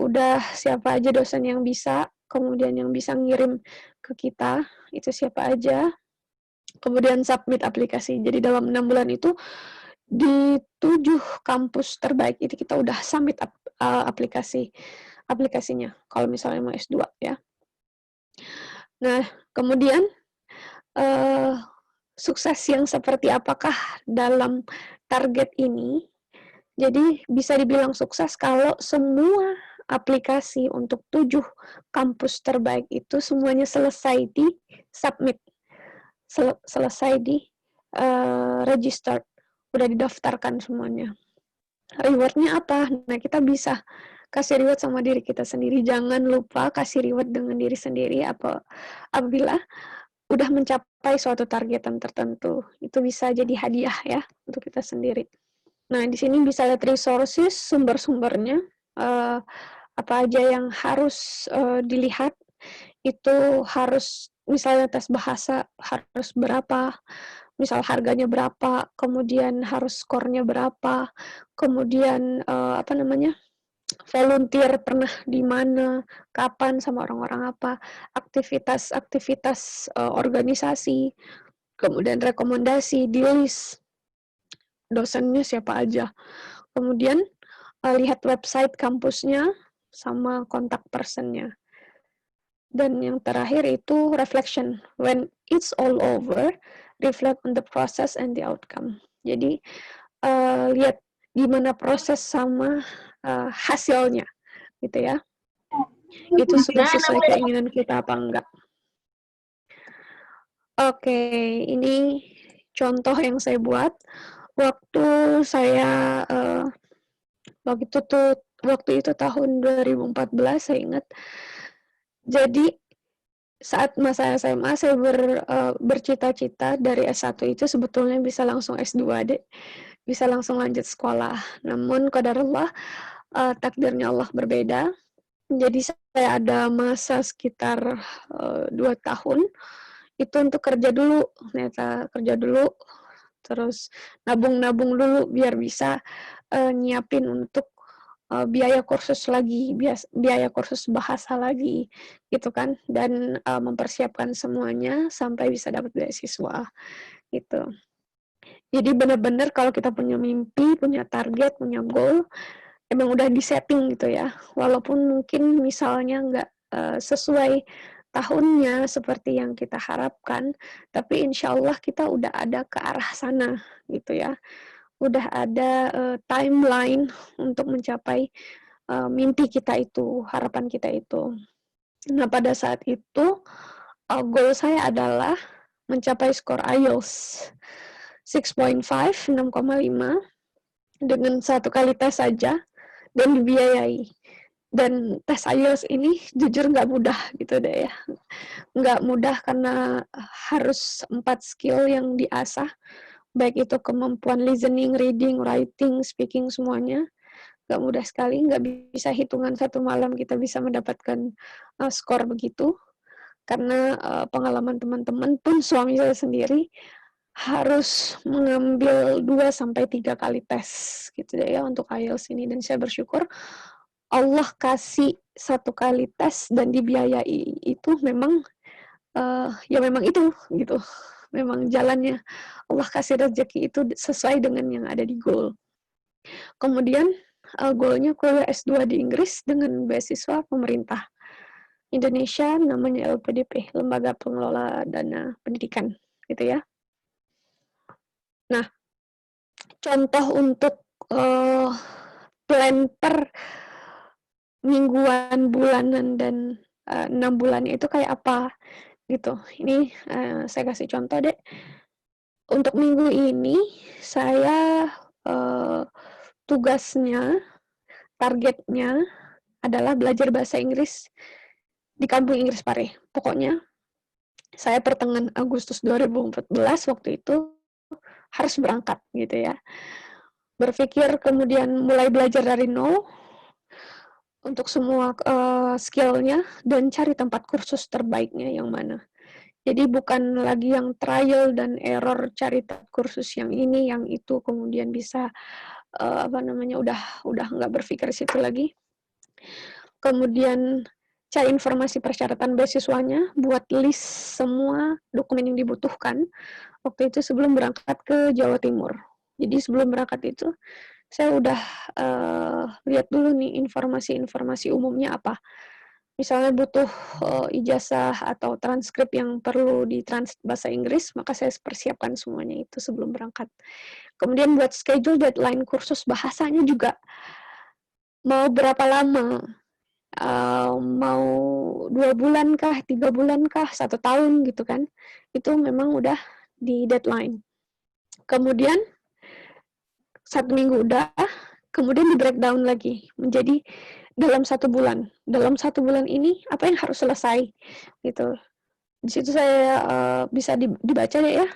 Udah siapa aja dosen yang bisa, kemudian yang bisa ngirim ke kita, itu siapa aja. Kemudian submit aplikasi. Jadi dalam 6 bulan itu, di 7 kampus terbaik itu kita udah submit aplikasinya, kalau misalnya mau S2 ya. Nah, kemudian sukses yang seperti apakah dalam target ini? Jadi bisa dibilang sukses kalau semua aplikasi untuk 7 kampus terbaik itu semuanya selesai di submit, selesai di register, udah didaftarkan semuanya. Reward-nya apa? Nah, kita bisa kasih reward sama diri kita sendiri. Jangan lupa kasih reward dengan diri sendiri apabila udah mencapai suatu targetan tertentu. Itu bisa jadi hadiah ya untuk kita sendiri. Nah, di sini bisa lihat resources, sumber-sumbernya, apa aja yang harus dilihat. Itu harus, misalnya tes bahasa harus berapa, misal harganya berapa, kemudian harus skornya berapa, kemudian volunteer pernah di mana, kapan, sama orang-orang apa, aktivitas organisasi, kemudian rekomendasi, di list, dosennya siapa aja. Kemudian lihat website kampusnya sama kontak personnya. Dan yang terakhir itu reflection. When it's all over, reflect on the process and the outcome. Jadi lihat gimana proses sama hasilnya, gitu ya. Itu sudah sesuai keinginan kita apa enggak. Oke, ini contoh yang saya buat waktu saya waktu itu tahun 2014, saya ingat. Jadi saat masa SMA saya bercita-cita dari S1 itu sebetulnya bisa langsung S2 deh, bisa langsung lanjut sekolah. Namun qadarullah, takdirnya Allah berbeda. Jadi saya ada masa sekitar 2 tahun itu untuk kerja dulu, ternyata kerja dulu, terus nabung-nabung dulu biar bisa nyiapin untuk biaya kursus lagi, biaya kursus bahasa lagi, gitu kan, dan mempersiapkan semuanya sampai bisa dapat beasiswa, gitu. Jadi benar-benar kalau kita punya mimpi, punya target, punya goal, emang udah di-setting gitu ya. Walaupun mungkin misalnya nggak sesuai tahunnya seperti yang kita harapkan, tapi insya Allah kita udah ada ke arah sana gitu ya. Udah ada timeline untuk mencapai mimpi kita itu, harapan kita itu. Nah, pada saat itu goal saya adalah mencapai skor IELTS 6.5, 6,5 dengan 1 kali tes saja dan dibiayai. Dan tes IELTS ini jujur nggak mudah gitu deh ya. Nggak mudah karena harus 4 skill yang diasah, baik itu kemampuan listening, reading, writing, speaking, semuanya. Nggak mudah sekali, nggak bisa hitungan 1 malam kita bisa mendapatkan skor begitu. Karena pengalaman teman-teman pun suami saya sendiri harus mengambil 2-3 kali tes gitu ya untuk IELTS ini, dan saya bersyukur Allah kasih 1 kali tes dan dibiayai itu memang ya memang itu gitu. Memang jalannya Allah kasih rezeki itu sesuai dengan yang ada di goal. Kemudian goalnya kuliah S2 di Inggris dengan beasiswa pemerintah Indonesia, namanya LPDP, Lembaga Pengelola Dana Pendidikan, gitu ya. Nah, contoh untuk plan per mingguan, bulanan, dan 6 bulannya itu kayak apa, gitu. Ini saya kasih contoh deh. Untuk minggu ini, saya tugasnya, targetnya adalah belajar bahasa Inggris di kampung Inggris Pare. Pokoknya saya pertengahan Agustus 2014 waktu itu harus berangkat gitu ya. Berpikir kemudian mulai belajar dari nol untuk semua skill-nya dan cari tempat kursus terbaiknya yang mana. Jadi bukan lagi yang trial dan error, cari kursus yang ini, yang itu, kemudian bisa udah nggak berpikir situ lagi. Kemudian cari informasi persyaratan beasiswanya, buat list semua dokumen yang dibutuhkan waktu itu sebelum berangkat ke Jawa Timur. Jadi sebelum berangkat itu saya udah lihat dulu nih informasi-informasi umumnya apa. Misalnya butuh ijazah atau transkrip yang perlu ditranslate bahasa Inggris, maka saya persiapkan semuanya itu sebelum berangkat. Kemudian buat schedule deadline kursus bahasanya juga mau berapa lama, mau 2 bulan kah, 3 bulan kah, 1 tahun gitu kan. Itu memang udah di deadline. Kemudian 1 minggu udah, kemudian di breakdown lagi menjadi dalam 1 bulan. Dalam 1 bulan ini apa yang harus selesai gitu. Di situ saya bisa dibaca deh ya.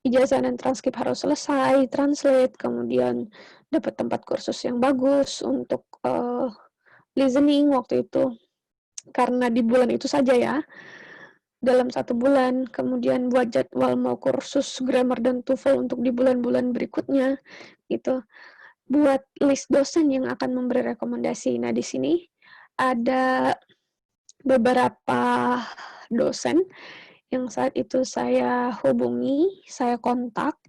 Ijazah dan transkrip harus selesai, translate, kemudian dapat tempat kursus yang bagus untuk listening waktu itu. Karena di bulan itu saja ya. Dalam 1 bulan, kemudian buat jadwal mau kursus grammar dan TOEFL untuk di bulan-bulan berikutnya gitu. Buat list dosen yang akan memberi rekomendasi. Nah, di sini ada beberapa dosen yang saat itu saya hubungi, saya kontak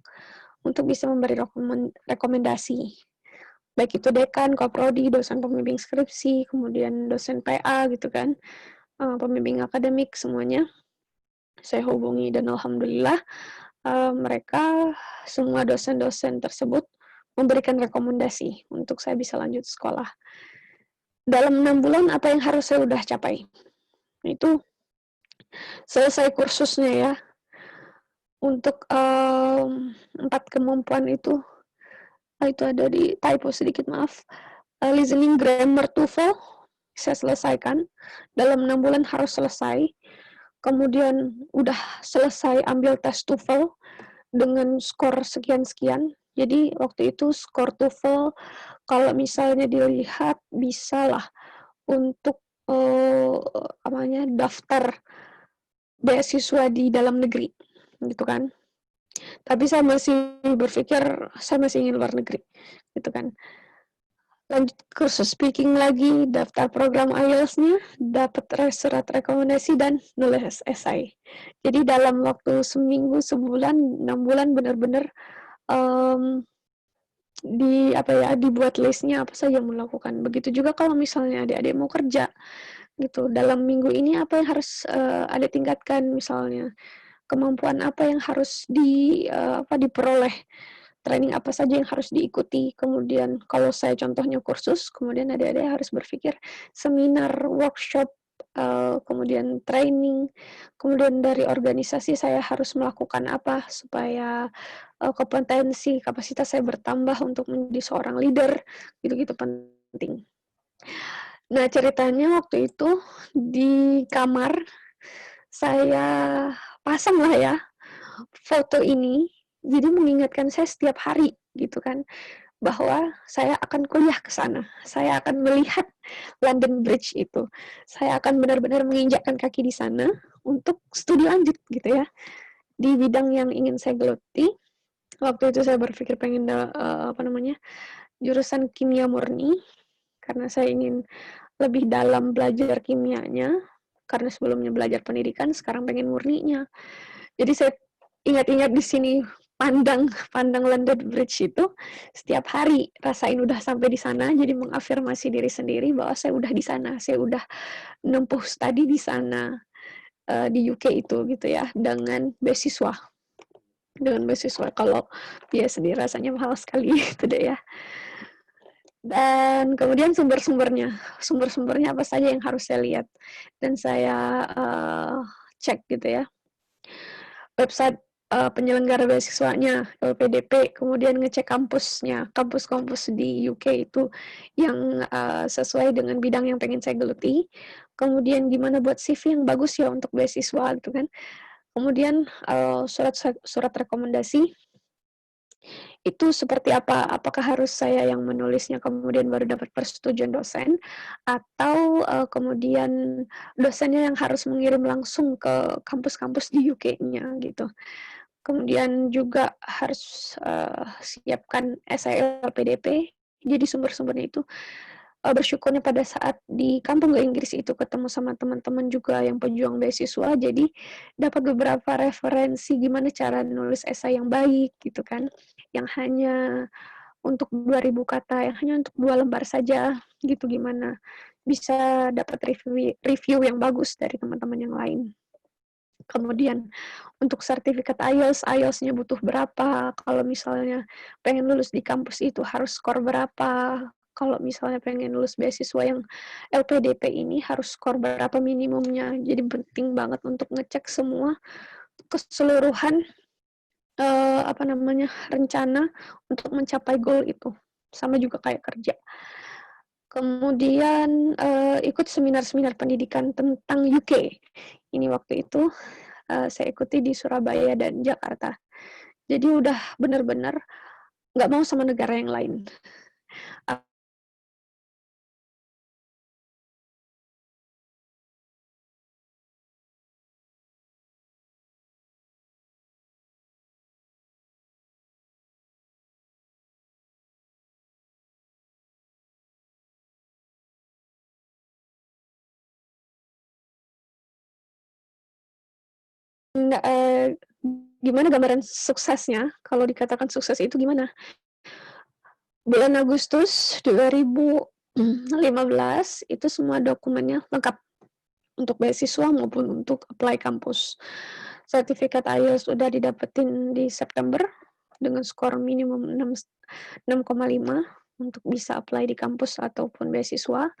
untuk bisa memberi rekomendasi. Baik itu dekan, koprodi, dosen pembimbing skripsi, kemudian dosen PA gitu kan, pembimbing akademik, semuanya saya hubungi, dan alhamdulillah mereka semua dosen-dosen tersebut memberikan rekomendasi untuk saya bisa lanjut sekolah. Dalam 6 bulan apa yang harus saya udah capai? Itu selesai kursusnya ya. Untuk 4 kemampuan itu ada di typo sedikit, maaf. Listening, grammar, TOEFL saya selesaikan. Dalam 6 bulan harus selesai. Kemudian udah selesai ambil tes TOEFL dengan skor sekian-sekian. Jadi waktu itu skor TOEFL kalau misalnya dilihat bisalah untuk daftar beasiswa di dalam negeri gitu kan. Tapi saya masih berpikir saya masih ingin luar negeri, gitu kan. Lanjut kursus speaking lagi, daftar program IELTS-nya, dapat surat rekomendasi dan nulis esai. Jadi dalam waktu seminggu, sebulan, 6 bulan benar-benar dibuat list-nya apa saja yang melakukan. Begitu juga kalau misalnya adik-adik mau kerja gitu. Dalam minggu ini apa yang harus adik tingkatkan misalnya. Kemampuan apa yang harus diperoleh, training apa saja yang harus diikuti. Kemudian kalau saya contohnya kursus, kemudian adik-adik harus berpikir seminar, workshop, kemudian training, kemudian dari organisasi saya harus melakukan apa supaya kompetensi, kapasitas saya bertambah untuk menjadi seorang leader, gitu-gitu penting. Nah, ceritanya waktu itu di kamar saya pasang lah ya foto ini, jadi mengingatkan saya setiap hari gitu kan, bahwa saya akan kuliah ke sana, saya akan melihat London Bridge itu, saya akan benar-benar menginjakkan kaki di sana untuk studi lanjut gitu ya, di bidang yang ingin saya geluti. Waktu itu saya berpikir pengen jurusan kimia murni, karena saya ingin lebih dalam belajar kimianya, karena sebelumnya belajar pendidikan, sekarang pengen murninya. Jadi saya ingat-ingat di sini pandang London Bridge itu setiap hari, rasain udah sampai di sana, jadi mengafirmasi diri sendiri bahwa saya udah di sana, saya udah nempuh studi di sana, di UK itu gitu ya, dengan beasiswa. Kalau biaya sendiri rasanya mahal sekali gitu deh ya. Dan kemudian sumber-sumbernya apa saja yang harus saya lihat dan saya cek gitu ya. Website penyelenggara beasiswanya, LPDP, kemudian ngecek kampusnya, kampus-kampus di UK itu yang sesuai dengan bidang yang pengen saya geluti. Kemudian gimana buat CV yang bagus ya untuk beasiswa gitu kan. Kemudian surat rekomendasi itu seperti apa? Apakah harus saya yang menulisnya kemudian baru dapat persetujuan dosen, atau kemudian dosennya yang harus mengirim langsung ke kampus-kampus di UK-nya gitu. Kemudian juga harus siapkan SIL-PDP. Jadi sumber-sumbernya itu bersyukurnya pada saat di kampung ke Inggris itu ketemu sama teman-teman juga yang pejuang beasiswa, jadi dapat beberapa referensi gimana cara nulis esai yang baik gitu kan, yang hanya untuk 2000 kata, yang hanya untuk 2 lembar saja gitu, gimana bisa dapat review yang bagus dari teman-teman yang lain. Kemudian untuk sertifikat IELTS-nya butuh berapa, kalau misalnya pengen lulus di kampus itu harus skor berapa, kalau misalnya pengen lulus beasiswa yang LPDP ini harus skor berapa minimumnya. Jadi penting banget untuk ngecek semua keseluruhan rencana untuk mencapai goal itu. Sama juga kayak kerja. Kemudian ikut seminar-seminar pendidikan tentang UK. Ini waktu itu saya ikuti di Surabaya dan Jakarta. Jadi udah benar-benar nggak mau sama negara yang lain. Gimana gambaran suksesnya? Kalau dikatakan sukses itu gimana? Bulan Agustus 2015 itu semua dokumennya lengkap untuk beasiswa maupun untuk apply kampus. Sertifikat IELTS sudah didapetin di September dengan skor minimum 6,5 untuk bisa apply di kampus ataupun beasiswa.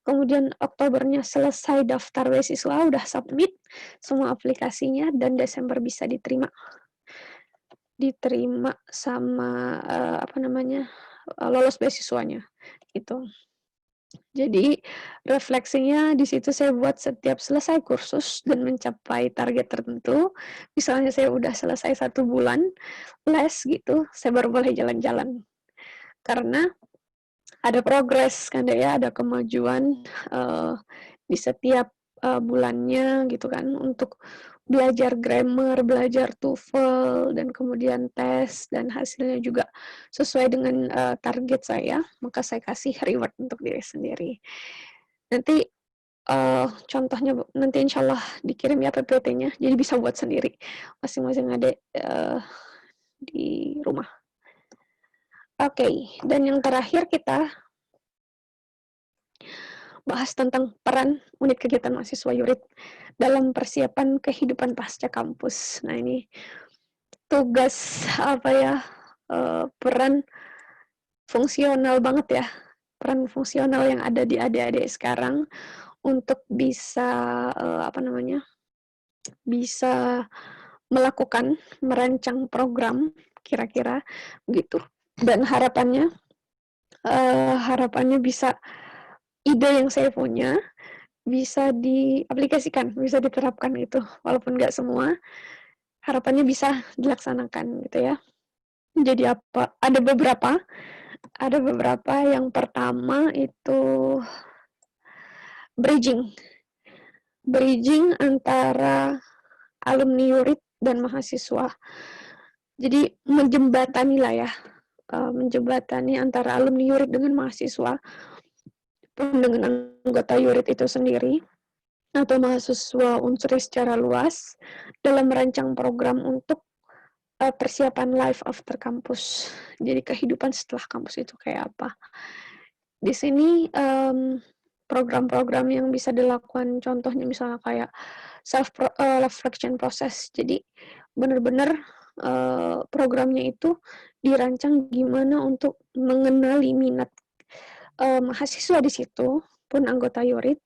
Kemudian Oktobernya selesai daftar beasiswa, udah submit semua aplikasinya dan Desember bisa diterima sama lolos beasiswanya gitu. Jadi refleksinya di situ saya buat setiap selesai kursus dan mencapai target tertentu, misalnya saya udah selesai 1 bulan les gitu, saya baru boleh jalan-jalan. Karena ada progres kan ya, ada kemajuan di setiap bulannya gitu kan, untuk belajar grammar, belajar TOEFL, dan kemudian tes, dan hasilnya juga sesuai dengan target saya, maka saya kasih reward untuk diri sendiri. Nanti contohnya nanti insya Allah dikirim ya PPT-nya, jadi bisa buat sendiri masing-masing adik di rumah. Oke, dan yang terakhir kita bahas tentang peran unit kegiatan mahasiswa Yurid dalam persiapan kehidupan pasca kampus. Nah ini tugas peran fungsional banget ya, peran fungsional yang ada di adik-adik sekarang untuk bisa bisa merancang program kira-kira gitu, dan harapannya bisa ide yang saya punya bisa diaplikasikan, bisa diterapkan itu, walaupun nggak semua, harapannya bisa dilaksanakan gitu ya. Jadi ada beberapa yang pertama itu bridging antara alumni Yurid dan mahasiswa. Jadi menjembatani lah ya, menjembatani antara alumni Yurid dengan mahasiswa, dengan anggota Yurid itu sendiri, atau mahasiswa Unsri secara luas, dalam merancang program untuk persiapan life after kampus. Jadi kehidupan setelah kampus itu kayak apa. Di sini program-program yang bisa dilakukan, contohnya misalnya kayak self-reflection process. Jadi benar-benar programnya itu dirancang gimana untuk mengenali minat mahasiswa di situ, pun anggota Yurid,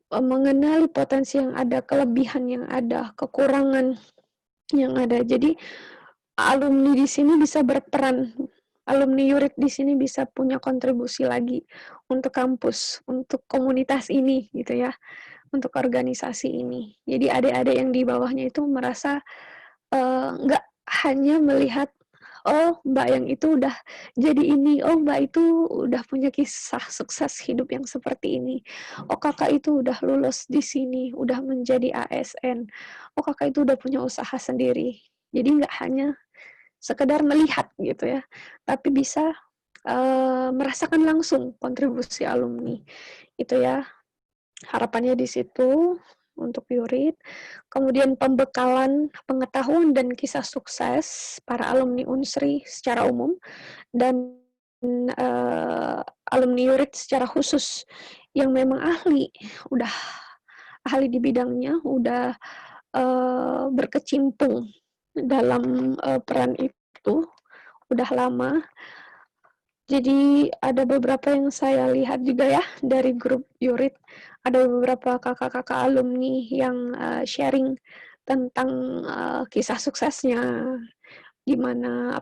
mengenali potensi yang ada, kelebihan yang ada, kekurangan yang ada. Jadi alumni di sini bisa berperan, alumni Yurid di sini bisa punya kontribusi lagi untuk kampus, untuk komunitas ini gitu ya, untuk organisasi ini. Jadi adik-adik yang di bawahnya itu merasa nggak hanya melihat, oh Mbak yang itu udah jadi ini, oh Mbak itu udah punya kisah sukses hidup yang seperti ini, oh kakak itu udah lulus di sini, udah menjadi ASN, oh kakak itu udah punya usaha sendiri. Jadi nggak hanya sekedar melihat gitu ya, tapi bisa merasakan langsung kontribusi alumni. Itu ya, harapannya di situ untuk Yurid. Kemudian pembekalan pengetahuan dan kisah sukses para alumni Unsri secara umum, dan alumni Yurid secara khusus yang memang udah ahli di bidangnya, udah berkecimpung dalam peran itu, udah lama. Jadi ada beberapa yang saya lihat juga ya dari grup Yurid, ada beberapa kakak-kakak alumni yang sharing tentang kisah suksesnya, gimana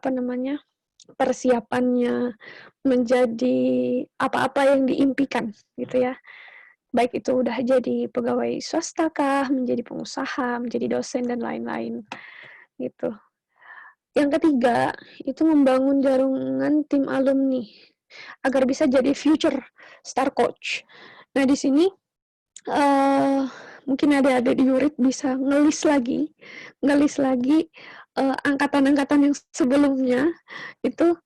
persiapannya menjadi apa-apa yang diimpikan gitu ya. Baik itu udah jadi pegawai swasta kah, menjadi pengusaha, menjadi dosen dan lain-lain gitu. Yang ketiga, itu membangun jaringan tim alumni agar bisa jadi future star coach. Nah, di sini mungkin adik-adik di Yurid bisa ngelis lagi angkatan-angkatan yang sebelumnya itu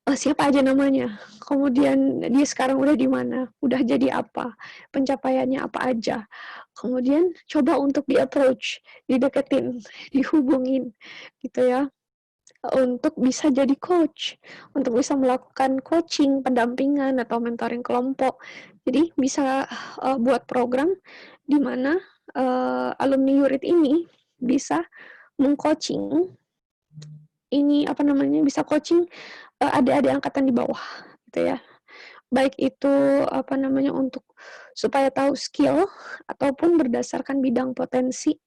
siapa aja namanya, kemudian dia sekarang udah di mana, udah jadi apa, pencapaiannya apa aja. Kemudian coba untuk di-approach, dideketin, dihubungin gitu ya, untuk bisa jadi coach, untuk bisa melakukan coaching, pendampingan, atau mentoring kelompok. Jadi bisa buat program di mana alumni Yurid ini bisa meng-coaching, bisa coaching adik-adik angkatan di bawah, gitu ya. Baik itu untuk supaya tahu skill, ataupun berdasarkan bidang potensi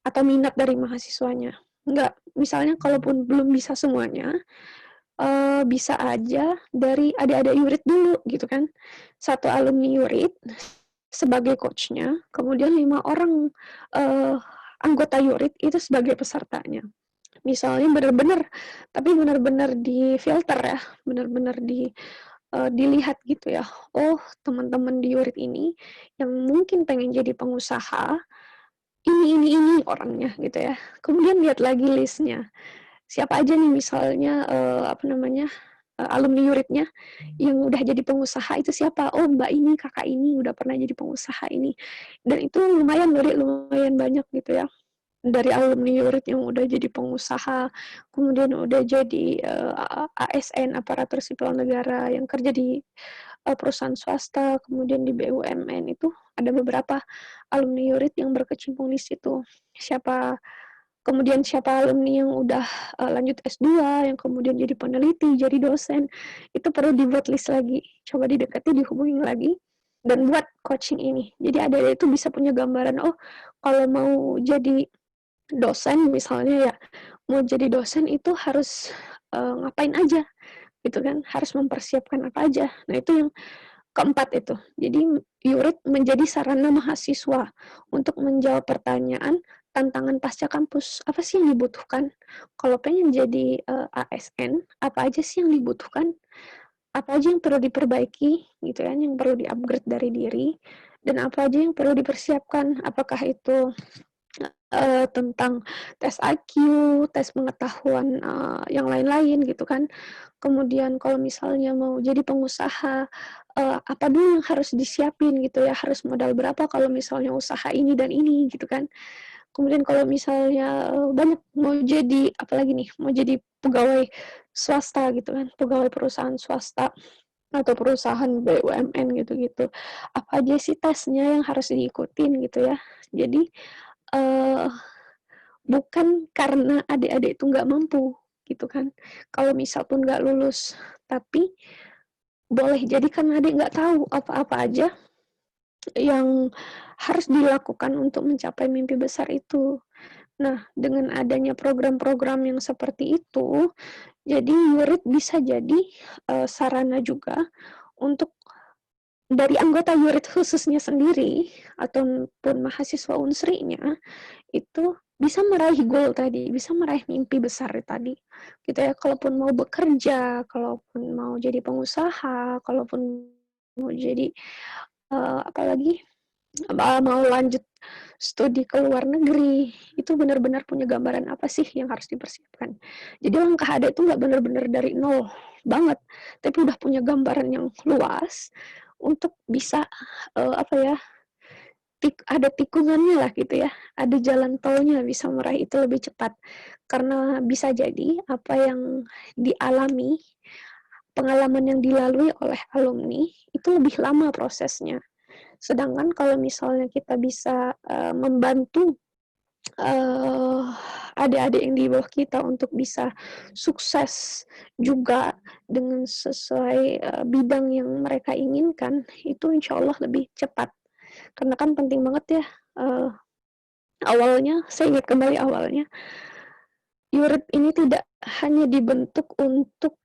atau minat dari mahasiswanya. Enggak, misalnya kalaupun belum bisa semuanya, bisa aja dari adik-adik Yurid dulu gitu kan. Satu alumni Yurid sebagai coach-nya, kemudian 5 orang anggota Yurid itu sebagai pesertanya. Misalnya benar-benar di filter ya, benar-benar dilihat gitu ya, oh teman-teman di URIT ini yang mungkin pengen jadi pengusaha, ini orangnya gitu ya. Kemudian lihat lagi list-nya. Siapa aja nih misalnya, apa namanya, alumni URIT-nya yang udah jadi pengusaha itu siapa? Oh Mbak ini, Kakak ini udah pernah jadi pengusaha ini. Dan itu lumayan loh, lumayan banyak gitu ya. Dari alumni URIT yang udah jadi pengusaha, kemudian udah jadi ASN, aparatur sipil negara, yang kerja di perusahaan swasta, kemudian di BUMN, itu ada beberapa alumni URIT yang berkecimpung di situ. Kemudian siapa alumni yang udah lanjut S2, yang kemudian jadi peneliti, jadi dosen, itu perlu dibuat list lagi. Coba didekati, dihubungin lagi, dan buat coaching ini. Jadi adik-adik itu bisa punya gambaran, oh kalau mau jadi dosen misalnya ya, mau jadi dosen itu harus ngapain aja gitu kan, harus mempersiapkan apa aja. Nah itu yang keempat itu. Jadi URIT menjadi sarana mahasiswa untuk menjawab pertanyaan tantangan pasca kampus. Apa sih yang dibutuhkan? Kalau pengen jadi ASN, apa aja sih yang dibutuhkan? Apa aja yang perlu diperbaiki gitu kan, yang perlu di-upgrade dari diri, dan apa aja yang perlu dipersiapkan? Apakah itu tentang tes IQ, tes pengetahuan yang lain-lain gitu kan. Kemudian kalau misalnya mau jadi pengusaha, apa dulu yang harus disiapin gitu ya, harus modal berapa kalau misalnya usaha ini dan ini gitu kan. Kemudian kalau misalnya banyak mau jadi apalagi nih, mau jadi pegawai swasta gitu kan, pegawai perusahaan swasta atau perusahaan BUMN gitu-gitu. Apa aja sih tesnya yang harus diikutin gitu ya. Jadi uh, bukan karena adik-adik itu nggak mampu gitu kan. Kalau misal pun nggak lulus, tapi boleh jadi karena adik nggak tahu apa-apa aja yang harus dilakukan untuk mencapai mimpi besar itu. Nah, dengan adanya program-program yang seperti itu, jadi URIT bisa jadi sarana juga untuk dari anggota URIT khususnya sendiri ataupun mahasiswa unsrinya itu bisa meraih goal tadi, bisa meraih mimpi besar tadi. Gitu ya, kalaupun mau bekerja, kalaupun mau jadi pengusaha, kalaupun mau jadi apalagi mau lanjut studi ke luar negeri, itu benar-benar punya gambaran apa sih yang harus dipersiapkan. Jadi langkah ada itu nggak benar-benar dari nol banget, tapi udah punya gambaran yang luas untuk bisa apa ya, ada tikungannya lah gitu ya, ada jalan tolnya bisa meraih itu lebih cepat. Karena bisa jadi apa yang dialami, pengalaman yang dilalui oleh alumni itu lebih lama prosesnya. Sedangkan kalau misalnya kita bisa membantu adik-adik yang di bawah kita untuk bisa sukses juga dengan sesuai bidang yang mereka inginkan, itu insya Allah lebih cepat. Karena kan penting banget ya, awalnya, saya ingat kembali awalnya, URIT ini tidak hanya dibentuk untuk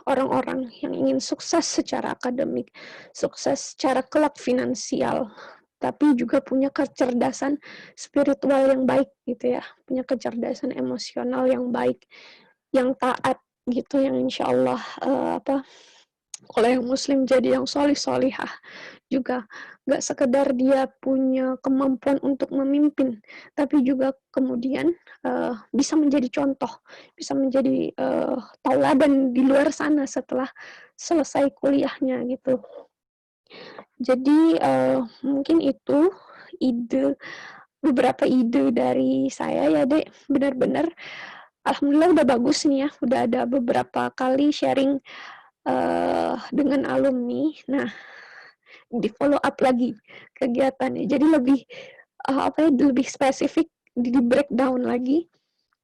orang-orang yang ingin sukses secara akademik, sukses secara kelak finansial, tapi juga punya kecerdasan spiritual yang baik gitu ya, punya kecerdasan emosional yang baik, yang taat gitu, yang insya Allah kalau yang muslim jadi yang solih-solihah juga, nggak sekedar dia punya kemampuan untuk memimpin, tapi juga kemudian bisa menjadi contoh, bisa menjadi tauladan di luar sana setelah selesai kuliahnya gitu. Jadi mungkin itu beberapa ide dari saya ya Dek, benar-benar alhamdulillah udah bagus nih ya, udah ada beberapa kali sharing dengan alumni. Nah, di follow up lagi kegiatannya. Jadi lebih lebih spesifik, di breakdown lagi,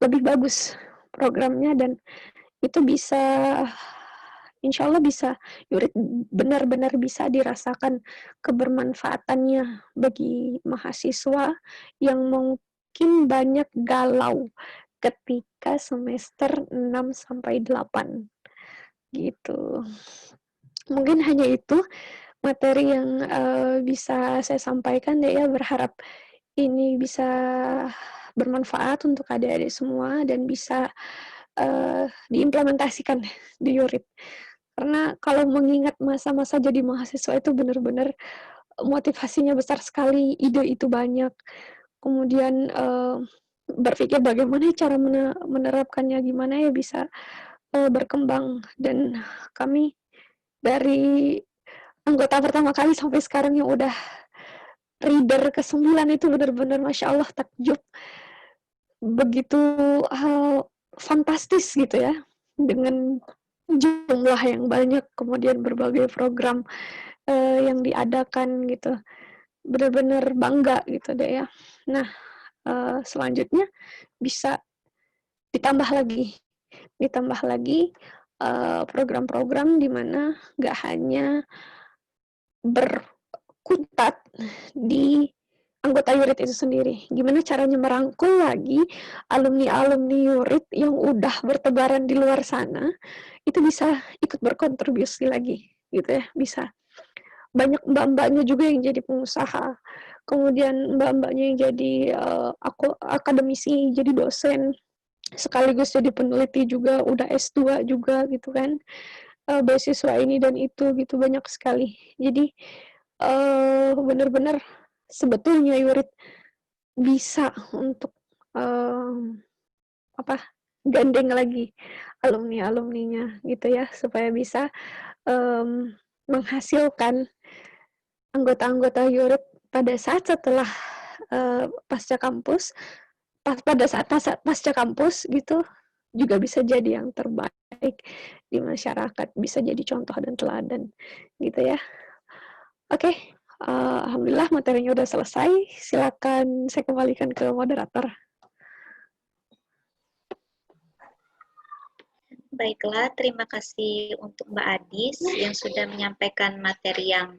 lebih bagus programnya, dan itu bisa insya Allah bisa Yurit benar-benar bisa dirasakan kebermanfaatannya bagi mahasiswa yang mungkin banyak galau ketika semester 6 sampai 8 gitu. Mungkin hanya itu materi yang bisa saya sampaikan ya, berharap ini bisa bermanfaat untuk adik-adik semua dan bisa diimplementasikan di URIT. Karena kalau mengingat masa-masa jadi mahasiswa itu benar-benar motivasinya besar sekali, ide itu banyak. Kemudian, berpikir bagaimana cara menerapkannya, gimana ya bisa, berkembang. Dan kami dari anggota pertama kali sampai sekarang yang udah reader ke-9 itu benar-benar Masya Allah takjub. Begitu, fantastis gitu ya, dengan jumlah yang banyak, kemudian berbagai program, yang diadakan gitu. Benar-benar bangga gitu deh ya. Nah, selanjutnya bisa ditambah lagi program-program di mana nggak hanya berkutat di anggota yurid itu sendiri. Gimana caranya merangkul lagi alumni-alumni yurid yang udah bertebaran di luar sana, itu bisa ikut berkontribusi lagi, gitu ya, bisa. Banyak mbak-mbaknya juga yang jadi pengusaha, kemudian mbak-mbaknya yang jadi, akademisi, jadi dosen, sekaligus jadi peneliti juga, udah S2 juga gitu kan, beasiswa ini dan itu gitu, banyak sekali. Jadi, benar-benar sebetulnya yurid bisa untuk, apa, gandeng lagi alumni-alumninya gitu ya, supaya bisa, menghasilkan anggota-anggota yurid pada saat setelah, pasca kampus, pada saat pasca kampus gitu, juga bisa jadi yang terbaik di masyarakat, bisa jadi contoh dan teladan, gitu ya. Oke, alhamdulillah materinya udah selesai, silakan saya kembalikan ke moderator. Baiklah, terima kasih untuk Mbak Adis yang sudah menyampaikan materi yang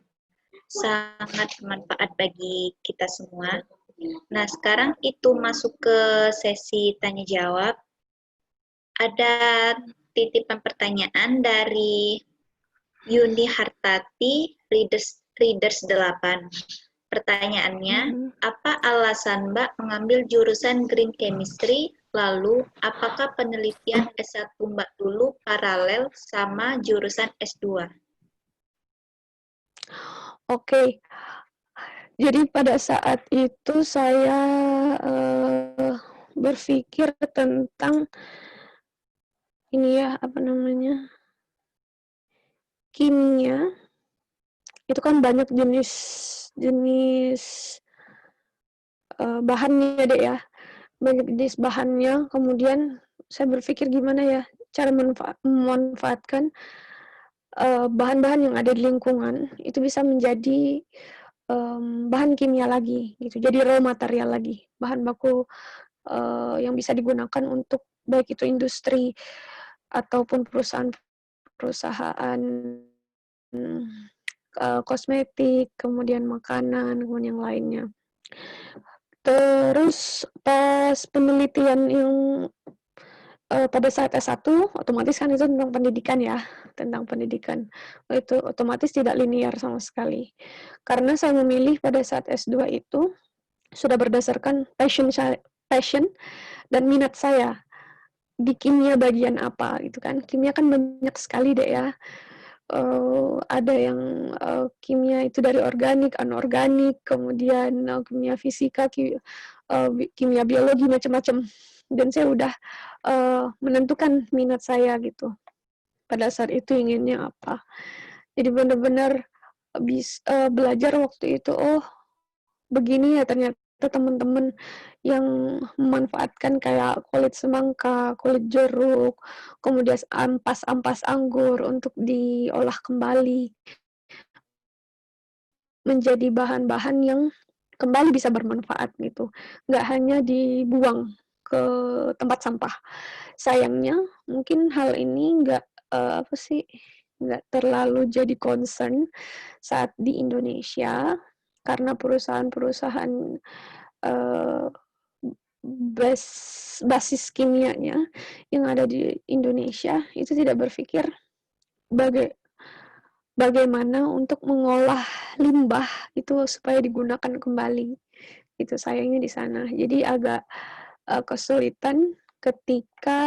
sangat bermanfaat bagi kita semua. Nah, sekarang itu masuk ke sesi tanya jawab. Ada titipan pertanyaan dari Yuni Hartati, Readers 8. Pertanyaannya, apa alasan Mbak mengambil jurusan Green Chemistry? Lalu, apakah penelitian S1 Mbak dulu paralel sama jurusan S2? Oke, jadi pada saat itu saya berpikir tentang ini ya, apa namanya, kimia, itu kan banyak jenis bahannya deh ya, banyak jenis bahannya, kemudian saya berpikir gimana ya cara memanfaatkan bahan-bahan yang ada di lingkungan, itu bisa menjadi, bahan kimia lagi gitu, jadi raw material lagi, bahan baku, yang bisa digunakan untuk baik itu industri ataupun perusahaan-perusahaan, kosmetik, kemudian makanan, kemudian yang lainnya. Terus pas penelitian yang, pada saat S1, otomatis kan itu tentang pendidikan ya, tentang pendidikan. Itu otomatis tidak linear sama sekali. Karena saya memilih pada saat S2 itu, sudah berdasarkan passion dan minat saya, di kimia bagian apa gitu kan. Kimia kan banyak sekali deh ya, ada yang, kimia itu dari organik, anorganik, kemudian, kimia fisika, kimia biologi, macam-macam. Dan saya udah, menentukan minat saya gitu, pada saat itu inginnya apa. Jadi benar-benar belajar waktu itu, oh begini ya ternyata teman-teman yang memanfaatkan kayak kulit semangka, kulit jeruk, kemudian ampas-ampas anggur untuk diolah kembali menjadi bahan-bahan yang kembali bisa bermanfaat gitu, nggak hanya dibuang ke tempat sampah. Sayangnya mungkin hal ini nggak terlalu jadi concern saat di Indonesia, karena perusahaan-perusahaan, eee, basis kimianya yang ada di Indonesia itu tidak berpikir bagaimana untuk mengolah limbah itu supaya digunakan kembali, itu sayangnya di sana. Jadi agak, kesulitan ketika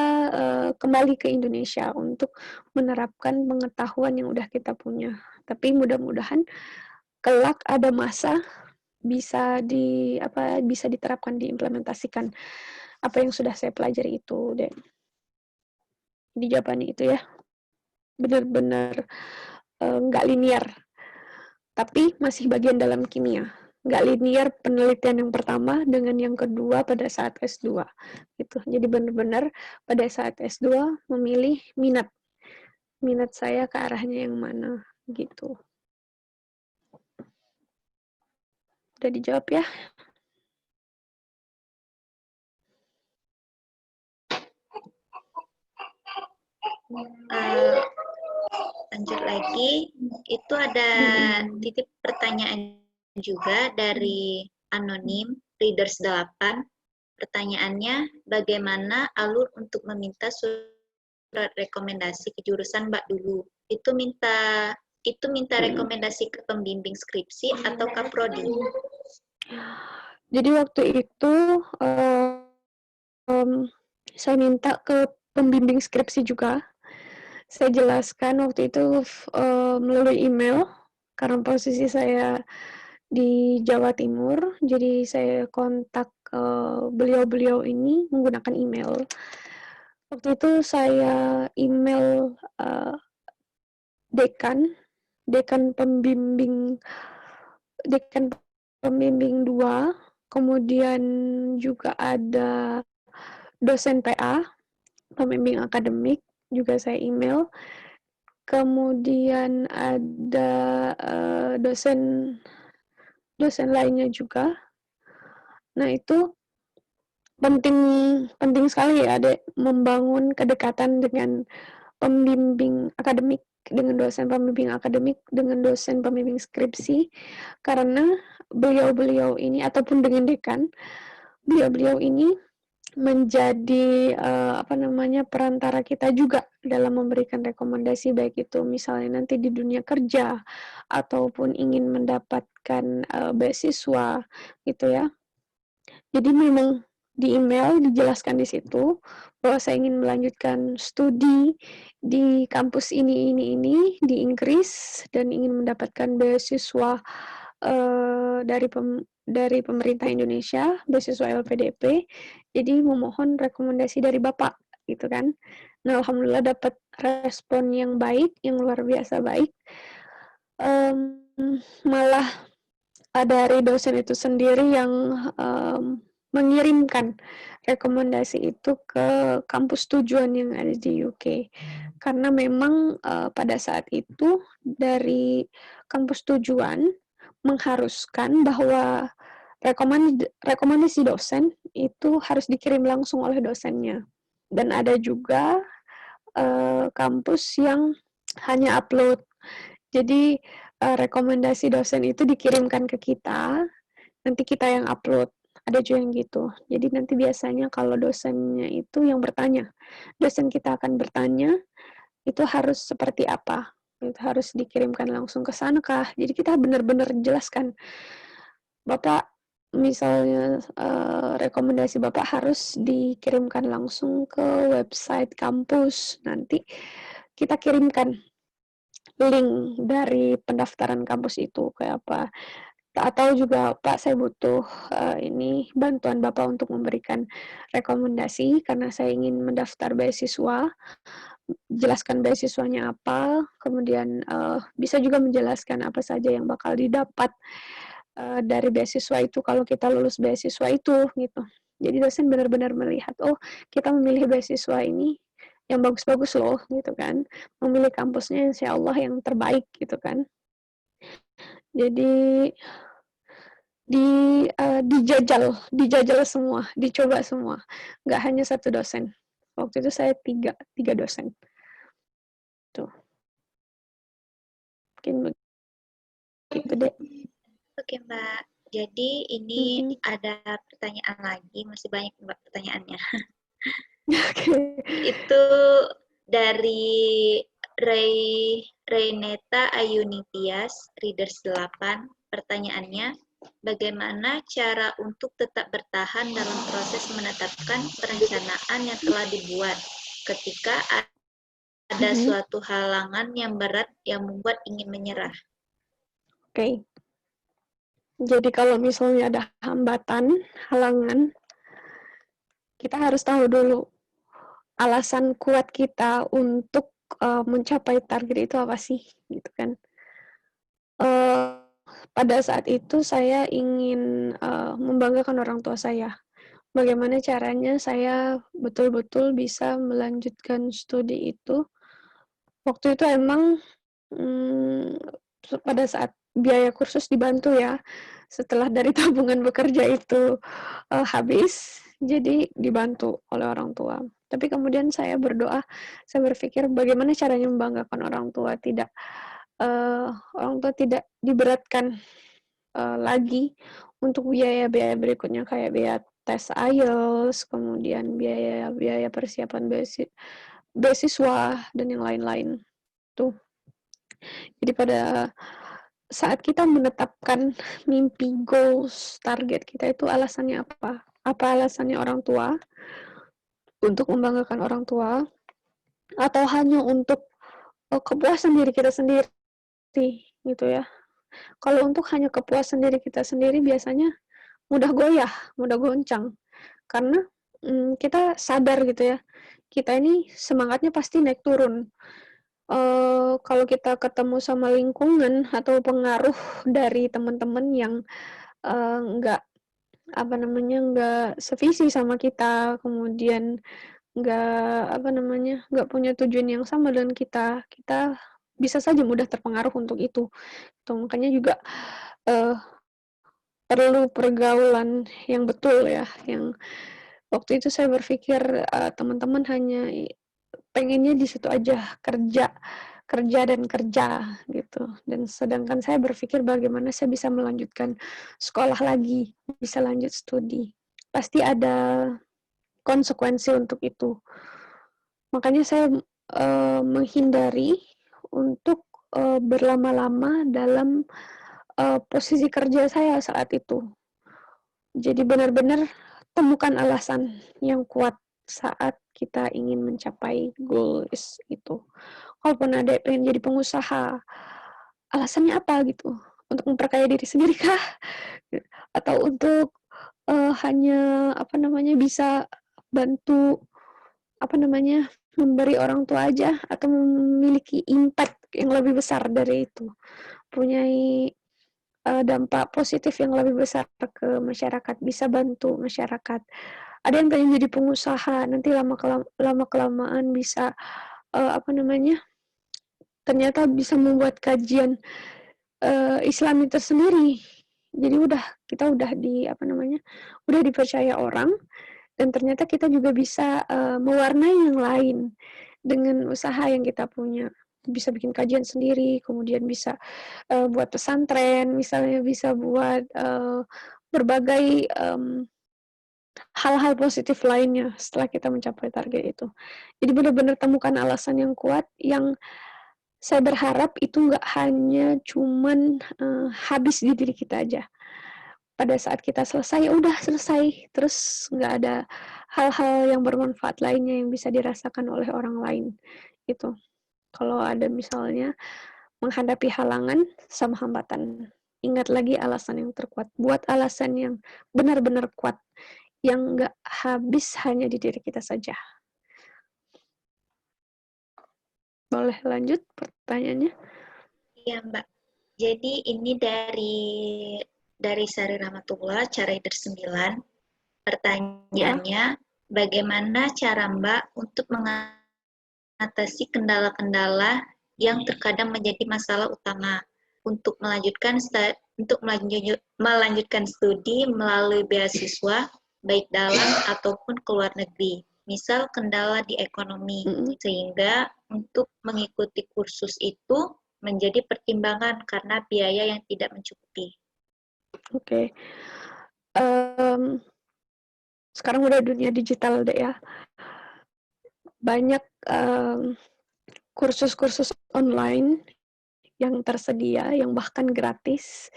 kembali ke Indonesia untuk menerapkan pengetahuan yang udah kita punya. Tapi mudah-mudahan kelak ada masa bisa diterapkan, diimplementasikan apa yang sudah saya pelajari itu deh. Di jawabannya itu ya, benar-benar nggak linear, tapi masih bagian dalam kimia. Nggak linear penelitian yang pertama dengan yang kedua pada saat S2. Gitu. Jadi benar-benar pada saat S2 memilih minat saya ke arahnya yang mana gitu. Udah dijawab ya? Lanjut lagi, itu ada titip pertanyaan juga dari anonim Readers 8. Pertanyaannya, bagaimana alur untuk meminta surat rekomendasi ke jurusan Mbak dulu? Itu minta rekomendasi ke pembimbing skripsi atau kaprodi? Jadi waktu itu saya minta ke pembimbing skripsi juga. Saya jelaskan waktu itu melalui email, karena posisi saya di Jawa Timur, jadi saya kontak beliau-beliau ini menggunakan email. Waktu itu saya email dekan pembimbing 2, kemudian juga ada dosen PA, pembimbing akademik, juga saya email. Kemudian ada dosen lainnya juga. Nah, itu penting sekali ya, Dek, membangun kedekatan dengan pembimbing akademik, dengan dosen pembimbing akademik, dengan dosen pembimbing skripsi, karena beliau-beliau ini, ataupun dengan dekan, beliau-beliau ini menjadi perantara kita juga dalam memberikan rekomendasi, baik itu misalnya nanti di dunia kerja ataupun ingin mendapatkan beasiswa gitu ya. Jadi memang di email dijelaskan di situ bahwa saya ingin melanjutkan studi di kampus ini di Inggris dan ingin mendapatkan beasiswa dari pemerintah Indonesia, beasiswa LPDP. Jadi memohon rekomendasi dari Bapak gitu kan. Nah, alhamdulillah dapat respon yang baik, yang luar biasa baik. Malah dari dosen itu sendiri yang mengirimkan rekomendasi itu ke kampus tujuan yang ada di UK. Karena memang pada saat itu dari kampus tujuan mengharuskan bahwa rekomendasi dosen itu harus dikirim langsung oleh dosennya. Dan ada juga kampus yang hanya upload. Jadi rekomendasi dosen itu dikirimkan ke kita, nanti kita yang upload. Ada juga yang gitu. Jadi nanti biasanya kalau dosennya itu yang bertanya, dosen kita akan bertanya, itu harus seperti apa? Itu harus dikirimkan langsung ke sana kah? Jadi kita benar-benar jelaskan, Bapak, misalnya rekomendasi Bapak harus dikirimkan langsung ke website kampus. Nanti kita kirimkan link dari pendaftaran kampus itu kayak apa. Atau juga, Pak, saya butuh ini bantuan Bapak untuk memberikan rekomendasi karena saya ingin mendaftar beasiswa. Jelaskan beasiswanya apa, kemudian bisa juga menjelaskan apa saja yang bakal didapat dari beasiswa itu kalau kita lulus beasiswa itu gitu. Jadi dosen benar-benar melihat, oh, kita memilih beasiswa ini yang bagus-bagus loh gitu kan. Memilih kampusnya insya Allah yang terbaik gitu kan. Jadi dijajal semua, dicoba semua. Nggak hanya satu dosen. Waktu itu saya tiga dosen. Tuh. Mungkin begitu deh. Oke, Mbak. Jadi ini ada pertanyaan lagi, masih banyak Mbak pertanyaannya. Itu dari Reyneta Ayunitias, Readers 8. Pertanyaannya, Bagaimana cara untuk tetap bertahan dalam proses menetapkan perencanaan yang telah dibuat ketika ada suatu halangan yang berat yang membuat ingin menyerah? Oke. Jadi kalau misalnya ada hambatan, halangan, kita harus tahu dulu alasan kuat kita untuk mencapai target itu apa sih, gitu kan. Pada saat itu saya ingin membanggakan orang tua saya. Bagaimana caranya saya betul-betul bisa melanjutkan studi itu. Waktu itu emang pada saat biaya kursus dibantu ya, setelah dari tabungan bekerja itu habis, jadi dibantu oleh orang tua. Tapi kemudian saya berdoa, saya berpikir bagaimana caranya membanggakan orang tua, orang tua tidak diberatkan lagi untuk biaya-biaya berikutnya kayak biaya tes IELTS, kemudian biaya persiapan beasiswa dan yang lain-lain. Tuh. Jadi pada saat kita menetapkan mimpi, goals, target kita itu alasannya apa? Apa alasannya orang tua? Untuk membanggakan orang tua? Atau hanya untuk kepuasan diri kita sendiri? Gitu ya. Kalau untuk hanya kepuasan diri kita sendiri biasanya mudah goyah, mudah goncang. Karena kita sadar gitu ya, kita ini semangatnya pasti naik turun. Kalau kita ketemu sama lingkungan atau pengaruh dari teman-teman yang nggak nggak sevisi sama kita, kemudian nggak punya tujuan yang sama dengan kita, kita bisa saja mudah terpengaruh untuk itu. Tuh, makanya juga perlu pergaulan yang betul ya, yang waktu itu saya berpikir teman-teman hanya pengennya di situ aja, kerja kerja dan kerja gitu. Dan sedangkan saya berpikir bagaimana saya bisa melanjutkan sekolah lagi, bisa lanjut studi. Pasti ada konsekuensi untuk itu. Makanya saya menghindari untuk berlama-lama dalam posisi kerja saya saat itu. Jadi benar-benar temukan alasan yang kuat saat kita ingin mencapai goals itu. Kalaupun ada pengen jadi pengusaha, alasannya apa gitu? Untuk memperkaya diri sendiri kah? Atau untuk hanya bisa bantu memberi orang tua aja, atau memiliki impact yang lebih besar dari itu, punya dampak positif yang lebih besar ke masyarakat, bisa bantu masyarakat. Ada yang pengen jadi pengusaha, nanti lama-kelamaan bisa ternyata bisa membuat kajian Islami tersendiri. Jadi kita udah udah dipercaya orang, dan ternyata kita juga bisa mewarnai yang lain dengan usaha yang kita punya. Bisa bikin kajian sendiri, kemudian bisa buat pesantren, misalnya bisa buat berbagai hal-hal positif lainnya setelah kita mencapai target itu. Jadi benar-benar temukan alasan yang kuat, yang saya berharap itu nggak hanya cuman habis di diri kita aja. Pada saat kita selesai, ya udah selesai, terus nggak ada hal-hal yang bermanfaat lainnya yang bisa dirasakan oleh orang lain. Gitu. Kalau ada misalnya menghadapi halangan sama hambatan, ingat lagi alasan yang terkuat. Buat alasan yang benar-benar kuat, yang nggak habis hanya di diri kita saja. Boleh lanjut pertanyaannya? Iya, Mbak. Jadi ini dari Sari Rahmatullah, cara 9. Pertanyaannya, bagaimana cara Mbak untuk mengatasi kendala-kendala yang terkadang menjadi masalah utama untuk melanjutkan studi melalui beasiswa, baik dalam ataupun ke luar negeri. Misal kendala di ekonomi, sehingga untuk mengikuti kursus itu menjadi pertimbangan karena biaya yang tidak mencukupi. Oke. Sekarang udah dunia digital deh ya. Banyak kursus-kursus online yang tersedia, yang bahkan gratis,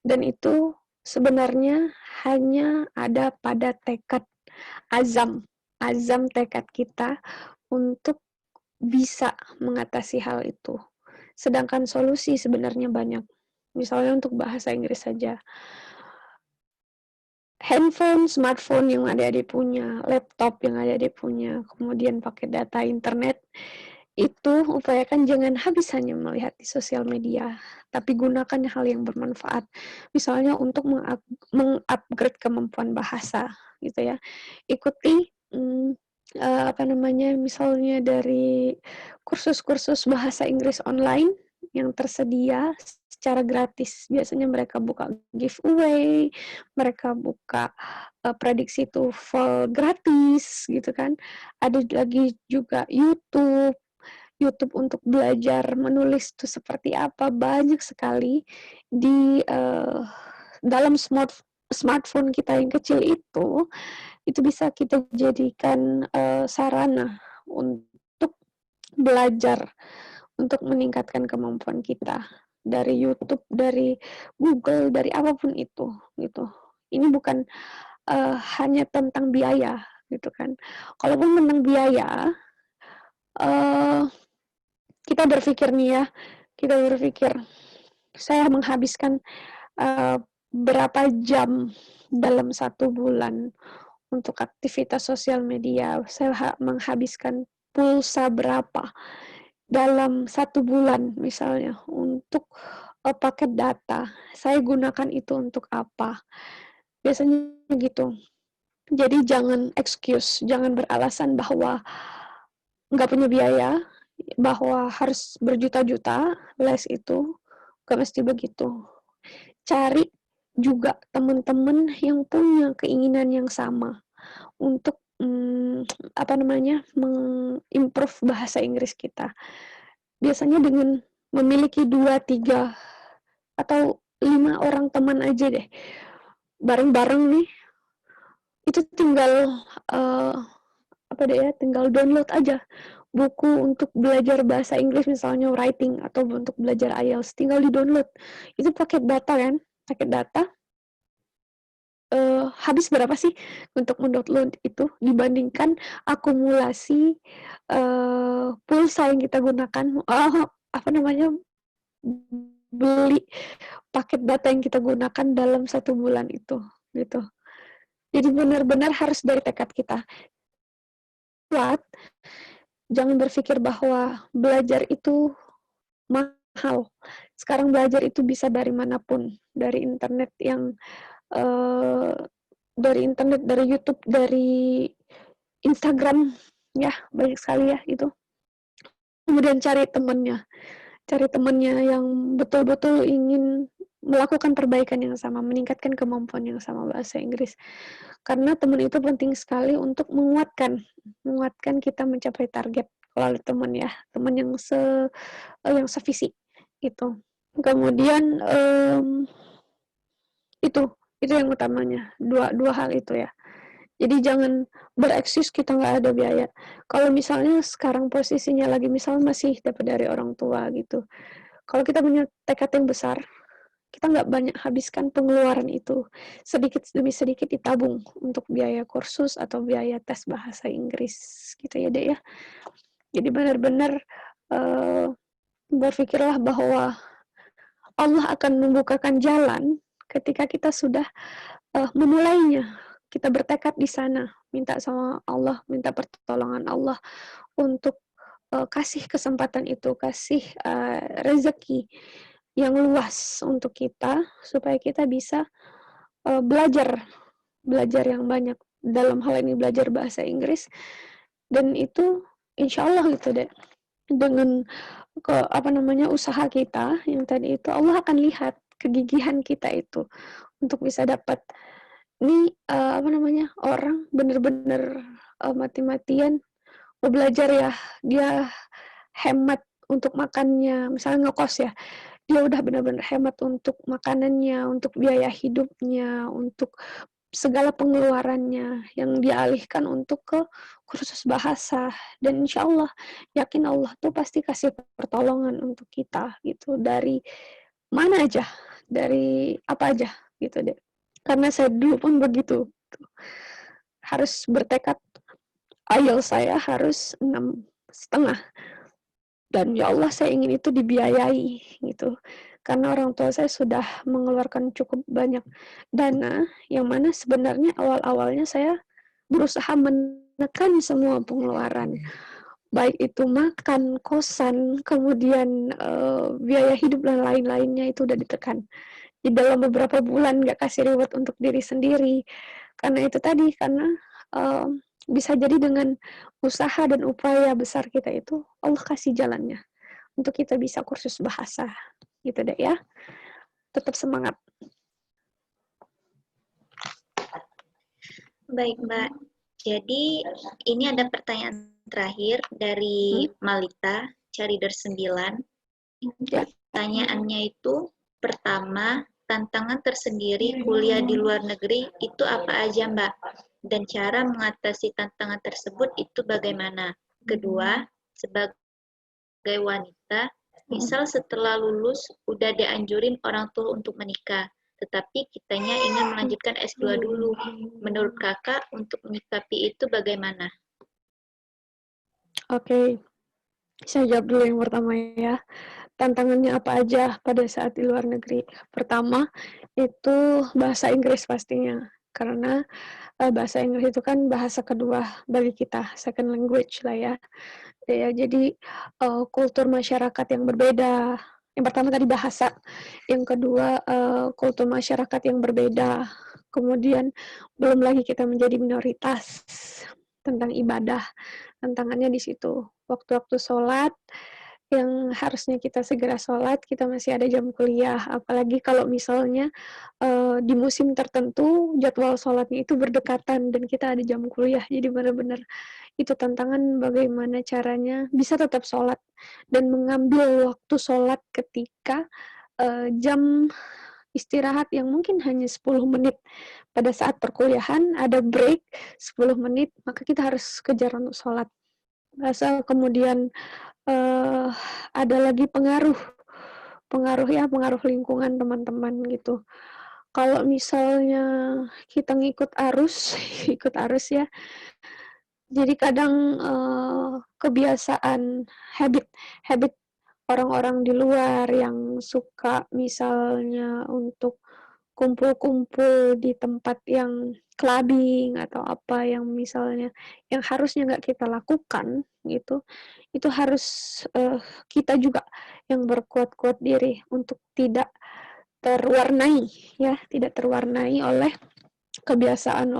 dan itu sebenarnya hanya ada pada tekad azam tekad kita untuk bisa mengatasi hal itu. Sedangkan solusi sebenarnya banyak. Misalnya untuk bahasa Inggris saja. Handphone, smartphone yang adik-adik punya, laptop yang adik-adik punya, kemudian pakai data internet, itu upayakan jangan habis hanya melihat di sosial media, tapi gunakan hal yang bermanfaat. Misalnya untuk mengupgrade kemampuan bahasa, gitu ya. Ikuti misalnya dari kursus-kursus bahasa Inggris online yang tersedia secara gratis. Biasanya mereka buka giveaway, mereka buka prediksi TOEFL gratis, gitu kan. Ada lagi juga YouTube untuk belajar menulis itu seperti apa, banyak sekali di dalam smartphone kita yang kecil itu bisa kita jadikan sarana untuk belajar, untuk meningkatkan kemampuan kita dari YouTube, dari Google, dari apapun itu, gitu. Ini bukan hanya tentang biaya, gitu kan. Kalaupun tentang biaya, kita berpikir saya menghabiskan berapa jam dalam 1 bulan untuk aktivitas sosial media, saya menghabiskan pulsa berapa dalam 1 bulan misalnya untuk paket data, saya gunakan itu untuk apa, biasanya gitu. Jadi jangan excuse, jangan beralasan bahwa nggak punya biaya, bahwa harus berjuta-juta les itu, gak mesti begitu. Cari juga teman-teman yang punya keinginan yang sama untuk mengimprove bahasa Inggris kita. Biasanya dengan memiliki 2, 3, atau 5 orang teman aja deh, bareng-bareng nih, itu tinggal tinggal download aja buku untuk belajar bahasa Inggris, misalnya writing atau untuk belajar IELTS, tinggal di-download. Itu paket data kan? Paket data habis berapa sih untuk mendownload itu dibandingkan akumulasi pulsa yang kita gunakan, beli paket data yang kita gunakan dalam 1 bulan itu, gitu. Jadi benar-benar harus dari tekad kita. Kuat, jangan berpikir bahwa belajar itu mahal. Sekarang belajar itu bisa dari manapun, dari internet, dari YouTube, dari Instagram, ya banyak sekali ya itu. Kemudian cari temannya yang betul-betul ingin melakukan perbaikan yang sama, meningkatkan kemampuan yang sama bahasa Inggris. Karena teman itu penting sekali untuk menguatkan kita mencapai target. Kalau ada teman ya, teman yang sevisi itu. Kemudian itu yang utamanya, dua hal itu ya. Jadi jangan bereksis kita nggak ada biaya. Kalau misalnya sekarang posisinya lagi misalnya masih dapat dari orang tua gitu. Kalau kita punya tekad yang besar, kita nggak banyak habiskan pengeluaran itu. Sedikit demi sedikit ditabung untuk biaya kursus atau biaya tes bahasa Inggris gitu ya, Dek ya. Jadi benar-benar berpikirlah bahwa Allah akan membukakan jalan ketika kita sudah memulainya. Kita bertekad di sana, minta sama Allah, minta pertolongan Allah untuk kasih kesempatan itu, kasih rezeki yang luas untuk kita, supaya kita bisa belajar yang banyak dalam hal ini, belajar bahasa Inggris. Dan itu insya Allah gitu deh, dengan usaha kita yang tadi itu, Allah akan lihat kegigihan kita itu untuk bisa dapat. Ini orang bener-bener mati-matian mau belajar ya, dia hemat untuk makannya, misalnya ngekos ya, dia udah benar-benar hemat untuk makanannya, untuk biaya hidupnya, untuk segala pengeluarannya yang dialihkan untuk ke kursus bahasa. Dan insya Allah, yakin Allah tuh pasti kasih pertolongan untuk kita gitu, dari mana aja, dari apa aja gitu deh. Karena saya dulu pun begitu. Harus bertekad, IELTS saya harus 6,5. Dan ya Allah saya ingin itu dibiayai gitu. Karena orang tua saya sudah mengeluarkan cukup banyak dana, yang mana sebenarnya awal-awalnya saya berusaha menekan semua pengeluaran. Baik itu makan, kosan, kemudian biaya hidup dan lain-lainnya itu udah ditekan. Di dalam beberapa bulan nggak kasih reward untuk diri sendiri. Karena itu tadi, karena bisa jadi dengan usaha dan upaya besar kita itu, Allah kasih jalannya untuk kita bisa kursus bahasa. Gitu deh ya. Tetap semangat. Baik, Mbak. Jadi ini ada pertanyaan terakhir dari Malita, Carider 9. Ya. Pertanyaannya itu, pertama, tantangan tersendiri kuliah di luar negeri itu apa aja, Mbak? Dan cara mengatasi tantangan tersebut itu bagaimana? Kedua, sebagai wanita, misal setelah lulus udah dianjurin orang tua untuk menikah, tetapi kitanya ingin melanjutkan S2 dulu. Menurut kakak, untuk menyikapi itu bagaimana? Oke. Saya jawab dulu yang pertama ya. Tantangannya apa aja pada saat di luar negeri? Pertama, itu bahasa Inggris pastinya. Karena bahasa Inggris itu kan bahasa kedua bagi kita, second language lah ya. Ya, jadi kultur masyarakat yang berbeda. Yang pertama tadi bahasa, yang kedua kultur masyarakat yang berbeda. Kemudian belum lagi kita menjadi minoritas tentang ibadah. Tantangannya di situ. Waktu-waktu sholat, yang harusnya kita segera sholat, kita masih ada jam kuliah. Apalagi kalau misalnya di musim tertentu, jadwal sholatnya itu berdekatan dan kita ada jam kuliah. Jadi benar-benar itu tantangan bagaimana caranya bisa tetap sholat dan mengambil waktu sholat ketika jam istirahat yang mungkin hanya 10 menit. Pada saat perkuliahan ada break 10 menit, maka kita harus kejar untuk sholat. Kemudian ada lagi pengaruh lingkungan teman-teman gitu. Kalau misalnya kita ngikut arus, ikut arus ya, jadi kadang kebiasaan, habit orang-orang di luar yang suka misalnya untuk kumpul-kumpul di tempat yang clubbing atau apa yang misalnya yang harusnya nggak kita lakukan gitu, itu harus kita juga yang berkuat-kuat diri untuk tidak terwarnai ya, tidak terwarnai oleh kebiasaan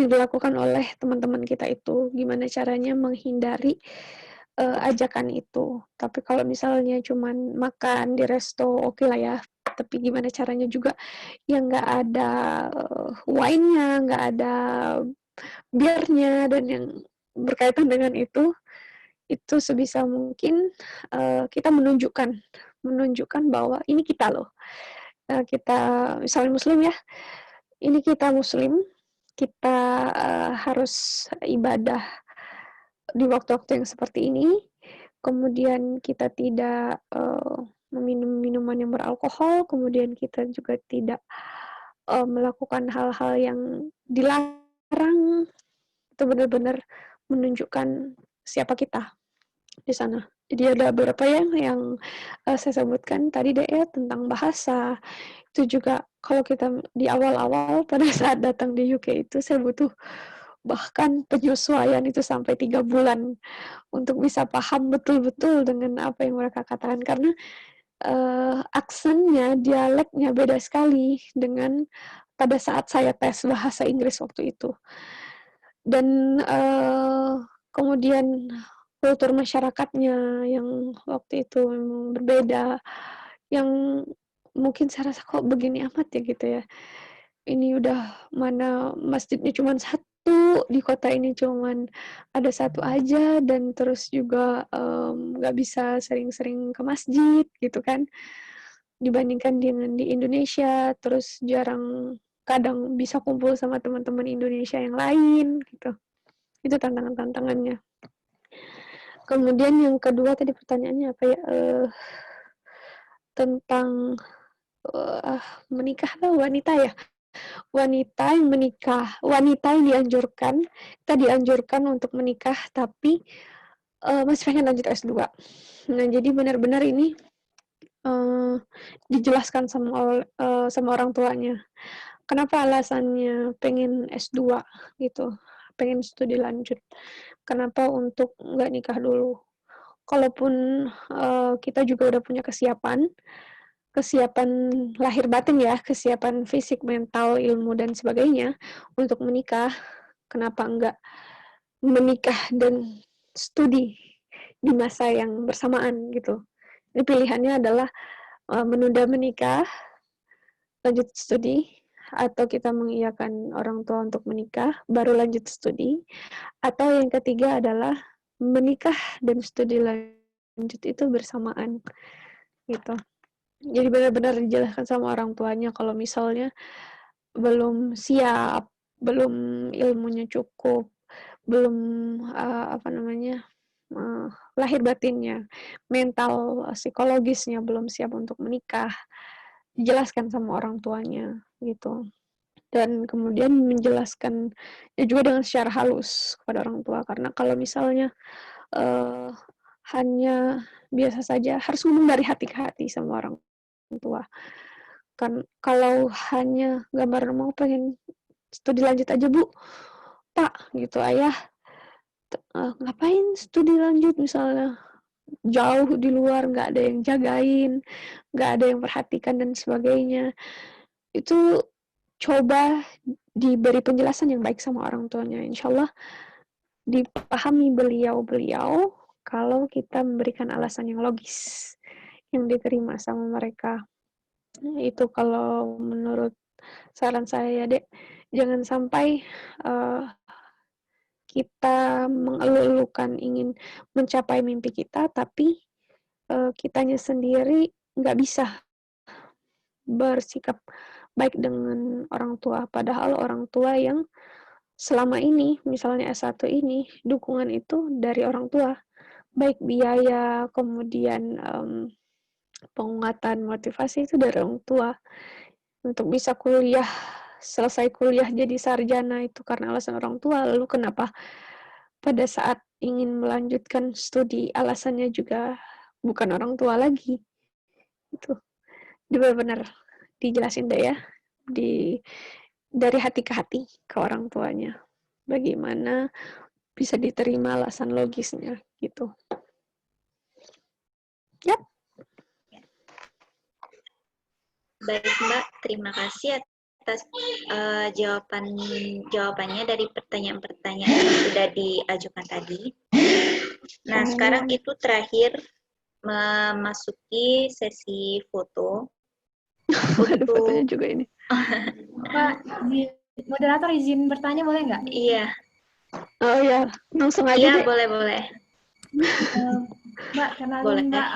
yang dilakukan oleh teman-teman kita itu. Gimana caranya menghindari ajakan itu. Tapi kalau misalnya cuman makan di resto, oke lah ya. Tapi gimana caranya juga yang nggak ada wine-nya, nggak ada beer-nya, dan yang berkaitan dengan itu sebisa mungkin kita menunjukkan bahwa ini kita loh. Kita misalnya muslim ya, ini kita muslim, kita harus ibadah di waktu-waktu yang seperti ini, kemudian kita tidak meminum minuman yang beralkohol, kemudian kita juga tidak melakukan hal-hal yang dilarang. Itu benar-benar menunjukkan siapa kita di sana. Jadi ada beberapa yang saya sebutkan tadi deh ya, tentang bahasa. Itu juga kalau kita di awal-awal pada saat datang di UK itu saya butuh bahkan penyesuaian itu sampai 3 bulan untuk bisa paham betul-betul dengan apa yang mereka katakan. Karena aksennya, dialeknya beda sekali dengan pada saat saya tes bahasa Inggris waktu itu. Dan kemudian kultur masyarakatnya yang waktu itu memang berbeda, yang mungkin saya rasa kok begini amat ya gitu ya. Ini udah mana masjidnya cuma satu, di kota ini cuman ada satu aja, dan terus juga nggak bisa sering-sering ke masjid gitu kan. Dibandingkan dengan di Indonesia, terus kadang bisa kumpul sama teman-teman Indonesia yang lain gitu. Itu tantangan-tantangannya. Kemudian yang kedua tadi pertanyaannya apa ya? Tentang menikah atau wanita ya? Wanita yang menikah, wanita yang kita dianjurkan untuk menikah, tapi masih pengen lanjut S2. Nah, jadi benar-benar ini dijelaskan sama orang tuanya. Kenapa alasannya pengen S2 gitu, pengen studi lanjut. Kenapa untuk nggak nikah dulu? Kalaupun kita juga udah punya kesiapan lahir batin ya, kesiapan fisik, mental, ilmu, dan sebagainya untuk menikah, kenapa enggak menikah dan studi di masa yang bersamaan gitu. Ini pilihannya adalah menunda menikah, lanjut studi, atau kita mengiyakan orang tua untuk menikah, baru lanjut studi, atau yang ketiga adalah menikah dan studi lanjut itu bersamaan gitu. Jadi benar-benar dijelaskan sama orang tuanya kalau misalnya belum siap, belum ilmunya cukup, belum lahir batinnya, mental, psikologisnya belum siap untuk menikah, dijelaskan sama orang tuanya gitu. Dan kemudian menjelaskan juga dengan secara halus kepada orang tua, karena kalau misalnya hanya biasa saja, harus ngomong dari hati ke hati sama orang tua. Kan kalau hanya gambaran mau pengen studi lanjut aja Bu, Pak gitu, Ayah ngapain studi lanjut misalnya jauh di luar, nggak ada yang jagain, nggak ada yang perhatikan dan sebagainya, itu coba diberi penjelasan yang baik sama orang tuanya, insya Allah dipahami beliau kalau kita memberikan alasan yang logis yang diterima sama mereka. Itu kalau menurut saran saya, Dek, jangan sampai kita mengeluh-elukan ingin mencapai mimpi kita, tapi kitanya sendiri nggak bisa bersikap baik dengan orang tua. Padahal orang tua yang selama ini, misalnya S1 ini, dukungan itu dari orang tua. Baik biaya, kemudian penguatan motivasi itu dari orang tua. Untuk bisa kuliah, selesai kuliah jadi sarjana itu karena alasan orang tua. Lalu kenapa pada saat ingin melanjutkan studi alasannya juga bukan orang tua lagi? Itu benar-benar dijelasin deh ya, dari hati ke hati ke orang tuanya. Bagaimana bisa diterima alasan logisnya gitu. Yap. Baik Mbak, terima kasih atas jawabannya dari pertanyaan-pertanyaan yang sudah diajukan tadi. Nah, sekarang itu terakhir memasuki sesi foto. Ada fotonya juga ini. Pak, moderator izin bertanya boleh nggak? Iya. Oh ya, langsung aja Iya, deh. boleh. Mbak, kenalin Mbak,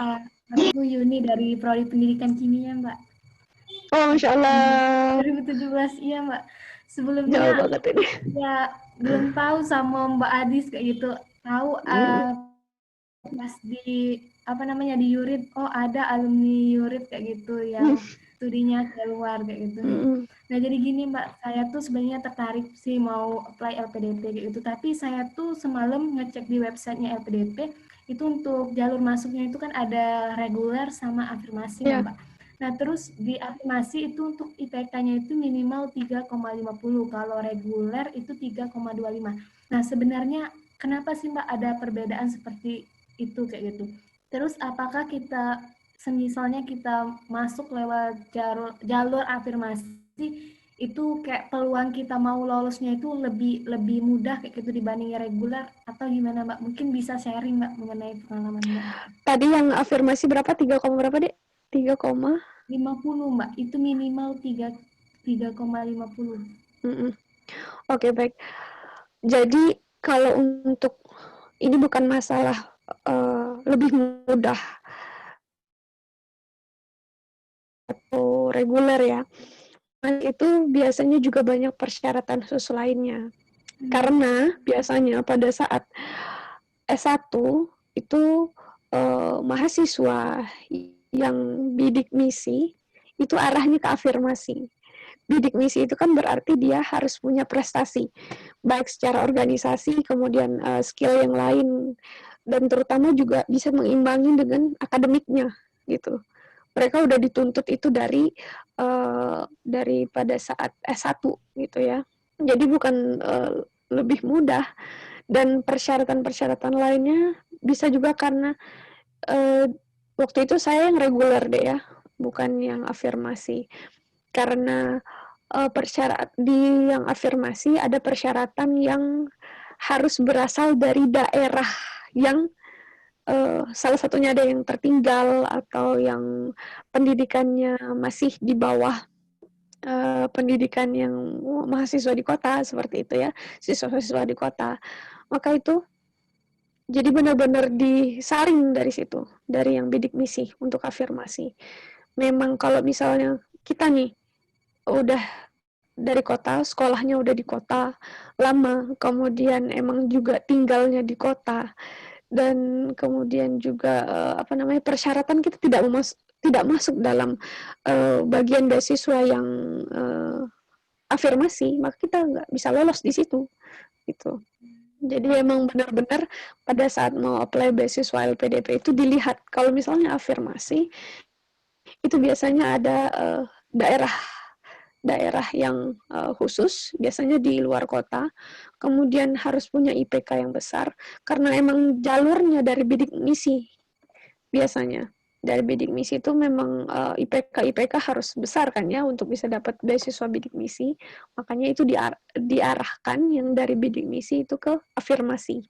aku Yuni dari Prodi Pendidikan Kimia, Mbak. Oh, Masya Allah. 2017, iya Mbak. Sebelumnya Jauh banget ini. ya belum tahu sama Mbak Adis kayak gitu. Tahu pas di di Yurid, oh ada alumni Yurid kayak gitu yang studinya keluar kayak gitu. Nah jadi gini Mbak, saya tuh sebenarnya tertarik sih mau apply LPDP kayak gitu. Tapi saya tuh semalam ngecek di websitenya LPDP, itu untuk jalur masuknya itu kan ada reguler sama afirmasi Mbak. Nah terus di afirmasi itu untuk IPK-nya itu minimal 3,50, kalau reguler itu 3,25. Nah sebenarnya kenapa sih Mbak ada perbedaan seperti itu kayak gitu? Terus apakah kita misalnya kita masuk lewat jalur afirmasi itu kayak peluang kita mau lolosnya itu lebih mudah kayak gitu dibanding reguler atau gimana Mbak? Mungkin bisa sharing Mbak mengenai pengalaman Mbak. Tadi yang afirmasi berapa? 3, berapa Dek? 3,50 Mbak. Itu minimal 3,50. Oke, baik. Jadi kalau untuk ini bukan masalah lebih mudah atau reguler ya. Itu biasanya juga banyak persyaratan khusus lainnya. Karena biasanya pada saat S1 itu mahasiswa yang bidik misi itu arahnya ke afirmasi. Bidik misi itu kan berarti dia harus punya prestasi, baik secara organisasi, kemudian skill yang lain, dan terutama juga bisa mengimbangi dengan akademiknya gitu. Mereka udah dituntut itu dari pada saat S1 gitu ya. Jadi bukan lebih mudah, dan persyaratan-persyaratan lainnya bisa juga karena waktu itu saya yang reguler deh ya, bukan yang afirmasi. Karena di yang afirmasi ada persyaratan yang harus berasal dari daerah yang salah satunya ada yang tertinggal atau yang pendidikannya masih di bawah pendidikan yang mahasiswa di kota seperti itu ya, siswa-siswa di kota. Maka itu jadi benar-benar disaring dari situ, dari yang bidik misi untuk afirmasi. Memang kalau misalnya kita nih udah dari kota, sekolahnya udah di kota lama, kemudian emang juga tinggalnya di kota, dan kemudian juga persyaratan kita tidak masuk dalam bagian beasiswa yang afirmasi, maka kita nggak bisa lolos di situ gitu. Jadi emang benar-benar pada saat mau apply beasiswa LPDP itu dilihat, kalau misalnya afirmasi itu biasanya ada daerah yang khusus, biasanya di luar kota, kemudian harus punya IPK yang besar, karena emang jalurnya dari bidik misi biasanya. Dari bidik misi itu memang IPK harus besar kan ya untuk bisa dapat beasiswa bidik misi, makanya itu diarahkan yang dari bidik misi itu ke afirmasi.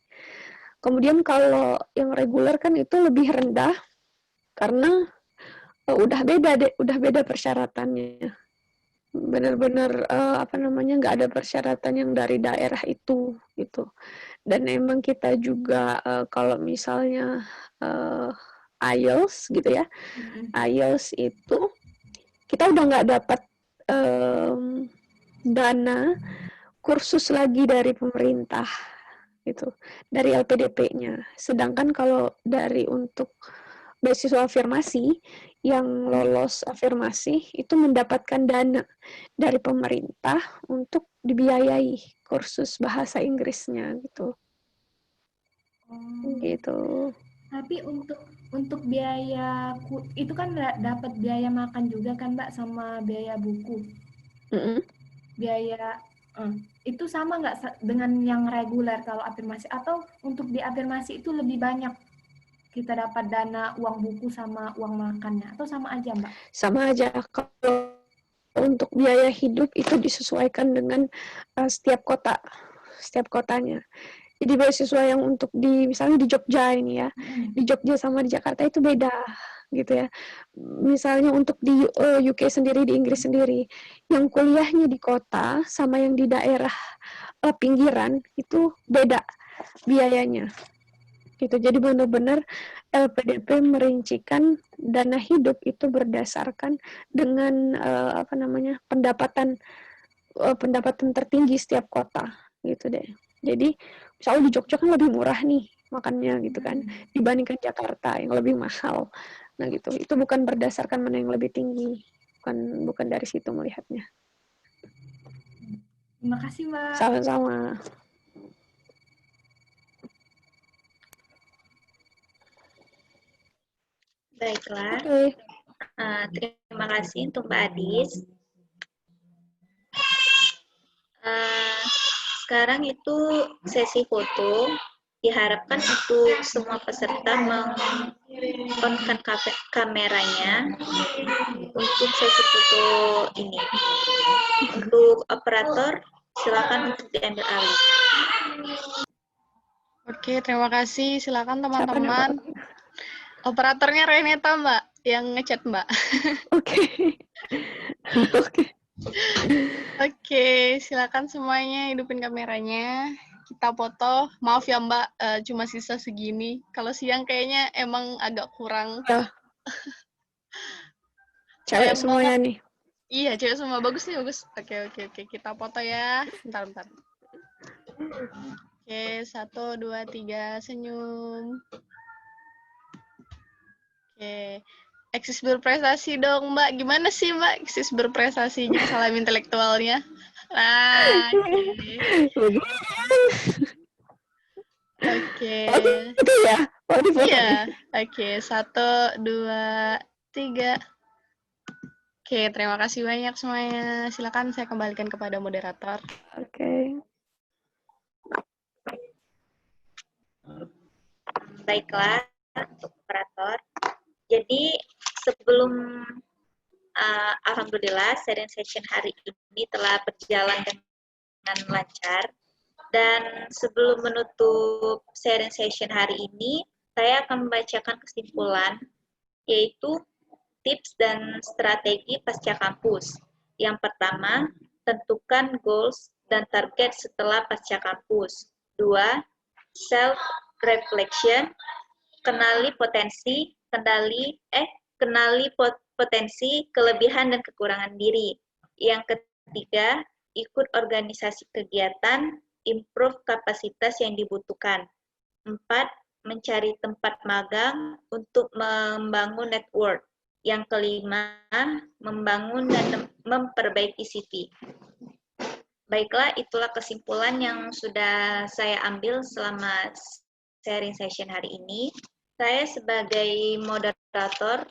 Kemudian kalau yang reguler kan itu lebih rendah karena udah beda persyaratannya. Benar-benar nggak ada persyaratan yang dari daerah itu gitu. Dan emang kita juga kalau misalnya IELTS gitu ya, IELTS itu kita udah nggak dapat dana kursus lagi dari pemerintah gitu, dari LPDP-nya. Sedangkan kalau dari untuk beasiswa afirmasi, yang lolos afirmasi itu mendapatkan dana dari pemerintah untuk dibiayai kursus bahasa Inggrisnya gitu. Gitu. Tapi untuk biaya itu kan dapat biaya makan juga kan Mbak, sama biaya buku. Biaya itu sama nggak dengan yang reguler kalau afirmasi, atau untuk di afirmasi itu lebih banyak kita dapat dana uang buku sama uang makannya, atau sama aja Mbak? Sama aja. Kalau untuk biaya hidup itu disesuaikan dengan setiap kotanya. Jadi beasiswa yang untuk misalnya di Jogja ini ya, di Jogja sama di Jakarta itu beda gitu ya. Misalnya untuk di UK sendiri, di Inggris sendiri, yang kuliahnya di kota sama yang di daerah pinggiran itu beda biayanya. Gitu. Jadi benar-benar LPDP merincikan dana hidup itu berdasarkan dengan pendapatan tertinggi setiap kota gitu deh. Jadi misalnya di Jogja kan lebih murah nih makannya gitu kan dibandingkan Jakarta yang lebih mahal. Nah gitu. Itu bukan berdasarkan mana yang lebih tinggi. Bukan dari situ melihatnya. Terima kasih Mbak. Sama-sama. Baiklah. Okay. Terima kasih untuk Mbak Adis. Sekarang itu sesi foto. Diharapkan untuk semua peserta meng-on-kan kameranya untuk sesi foto ini. Untuk operator, silakan untuk diambil alih. Oke, terima kasih. Silakan teman-teman. Operatornya Reneta, Mbak, yang ngechat Mbak. Oke. Oke, silakan semuanya hidupin kameranya. Kita foto. Maaf ya Mbak, cuma sisa segini. Kalau siang kayaknya emang agak kurang. Ya. Cewek semuanya nih. Iya, cewek semua. Bagus nih, bagus. Oke. Kita foto ya. Bentar. Oke, 1, 2, 3, senyum. Oke, eksis berprestasi dong, Mbak. Gimana sih, Mbak, eksis berprestasinya, salam intelektualnya? Nah, oke. Oke. Oh gitu ya? Oh di foto nih. Iya, oke. 1, 2, 3. Oke, terima kasih banyak semuanya. Silakan saya kembalikan kepada moderator. Oke. Baiklah, untuk operator. Jadi sebelum alhamdulillah sharing session hari ini telah berjalan dengan lancar. Dan sebelum menutup sharing session hari ini, saya akan membacakan kesimpulan, yaitu tips dan strategi pasca kampus. Yang pertama, tentukan goals dan target setelah pasca kampus. 2. Self-reflection, kenali potensi, kelebihan dan kekurangan diri. Yang ketiga, ikut organisasi kegiatan, improve kapasitas yang dibutuhkan. 4. Mencari tempat magang untuk membangun network. Yang kelima, membangun dan memperbaiki CV. Baiklah, itulah kesimpulan yang sudah saya ambil selama sharing session hari ini. Saya sebagai moderator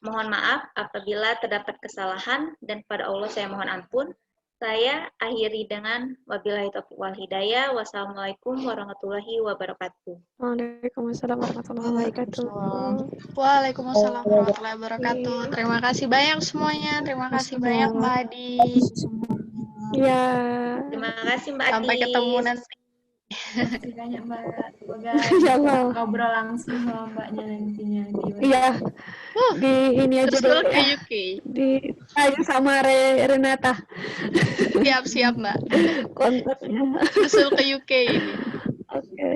mohon maaf apabila terdapat kesalahan dan pada Allah saya mohon ampun. Saya akhiri dengan wabillahi taufiq wal hidayah. Wassalamualaikum warahmatullahi wabarakatuh. Waalaikumsalam warahmatullahi wabarakatuh. Waalaikumsalam warahmatullahi wabarakatuh. Terima kasih banyak semuanya. Terima kasih banyak Mbak Adi. Ya. Terima kasih Mbak Adi. Sampai ketemu nanti. Terima kasih banyak Mbak. Semoga Insyaallah. ngobrol langsung sama Mbaknya nantinya di Iya. Di ini aja Tersul dulu ke ya. UK. Di ayo sama Renata. Siap-siap Mbak. Kontaknya. Tersul ke UK ini. Oke.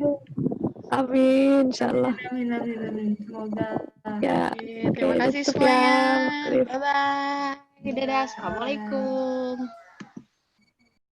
Amin, insyaallah. Amin. Semoga. Ya. Oke, terima Oke, kasih tutup ya, semuanya. Makrif. Bye-bye. Dadah. Assalamualaikum.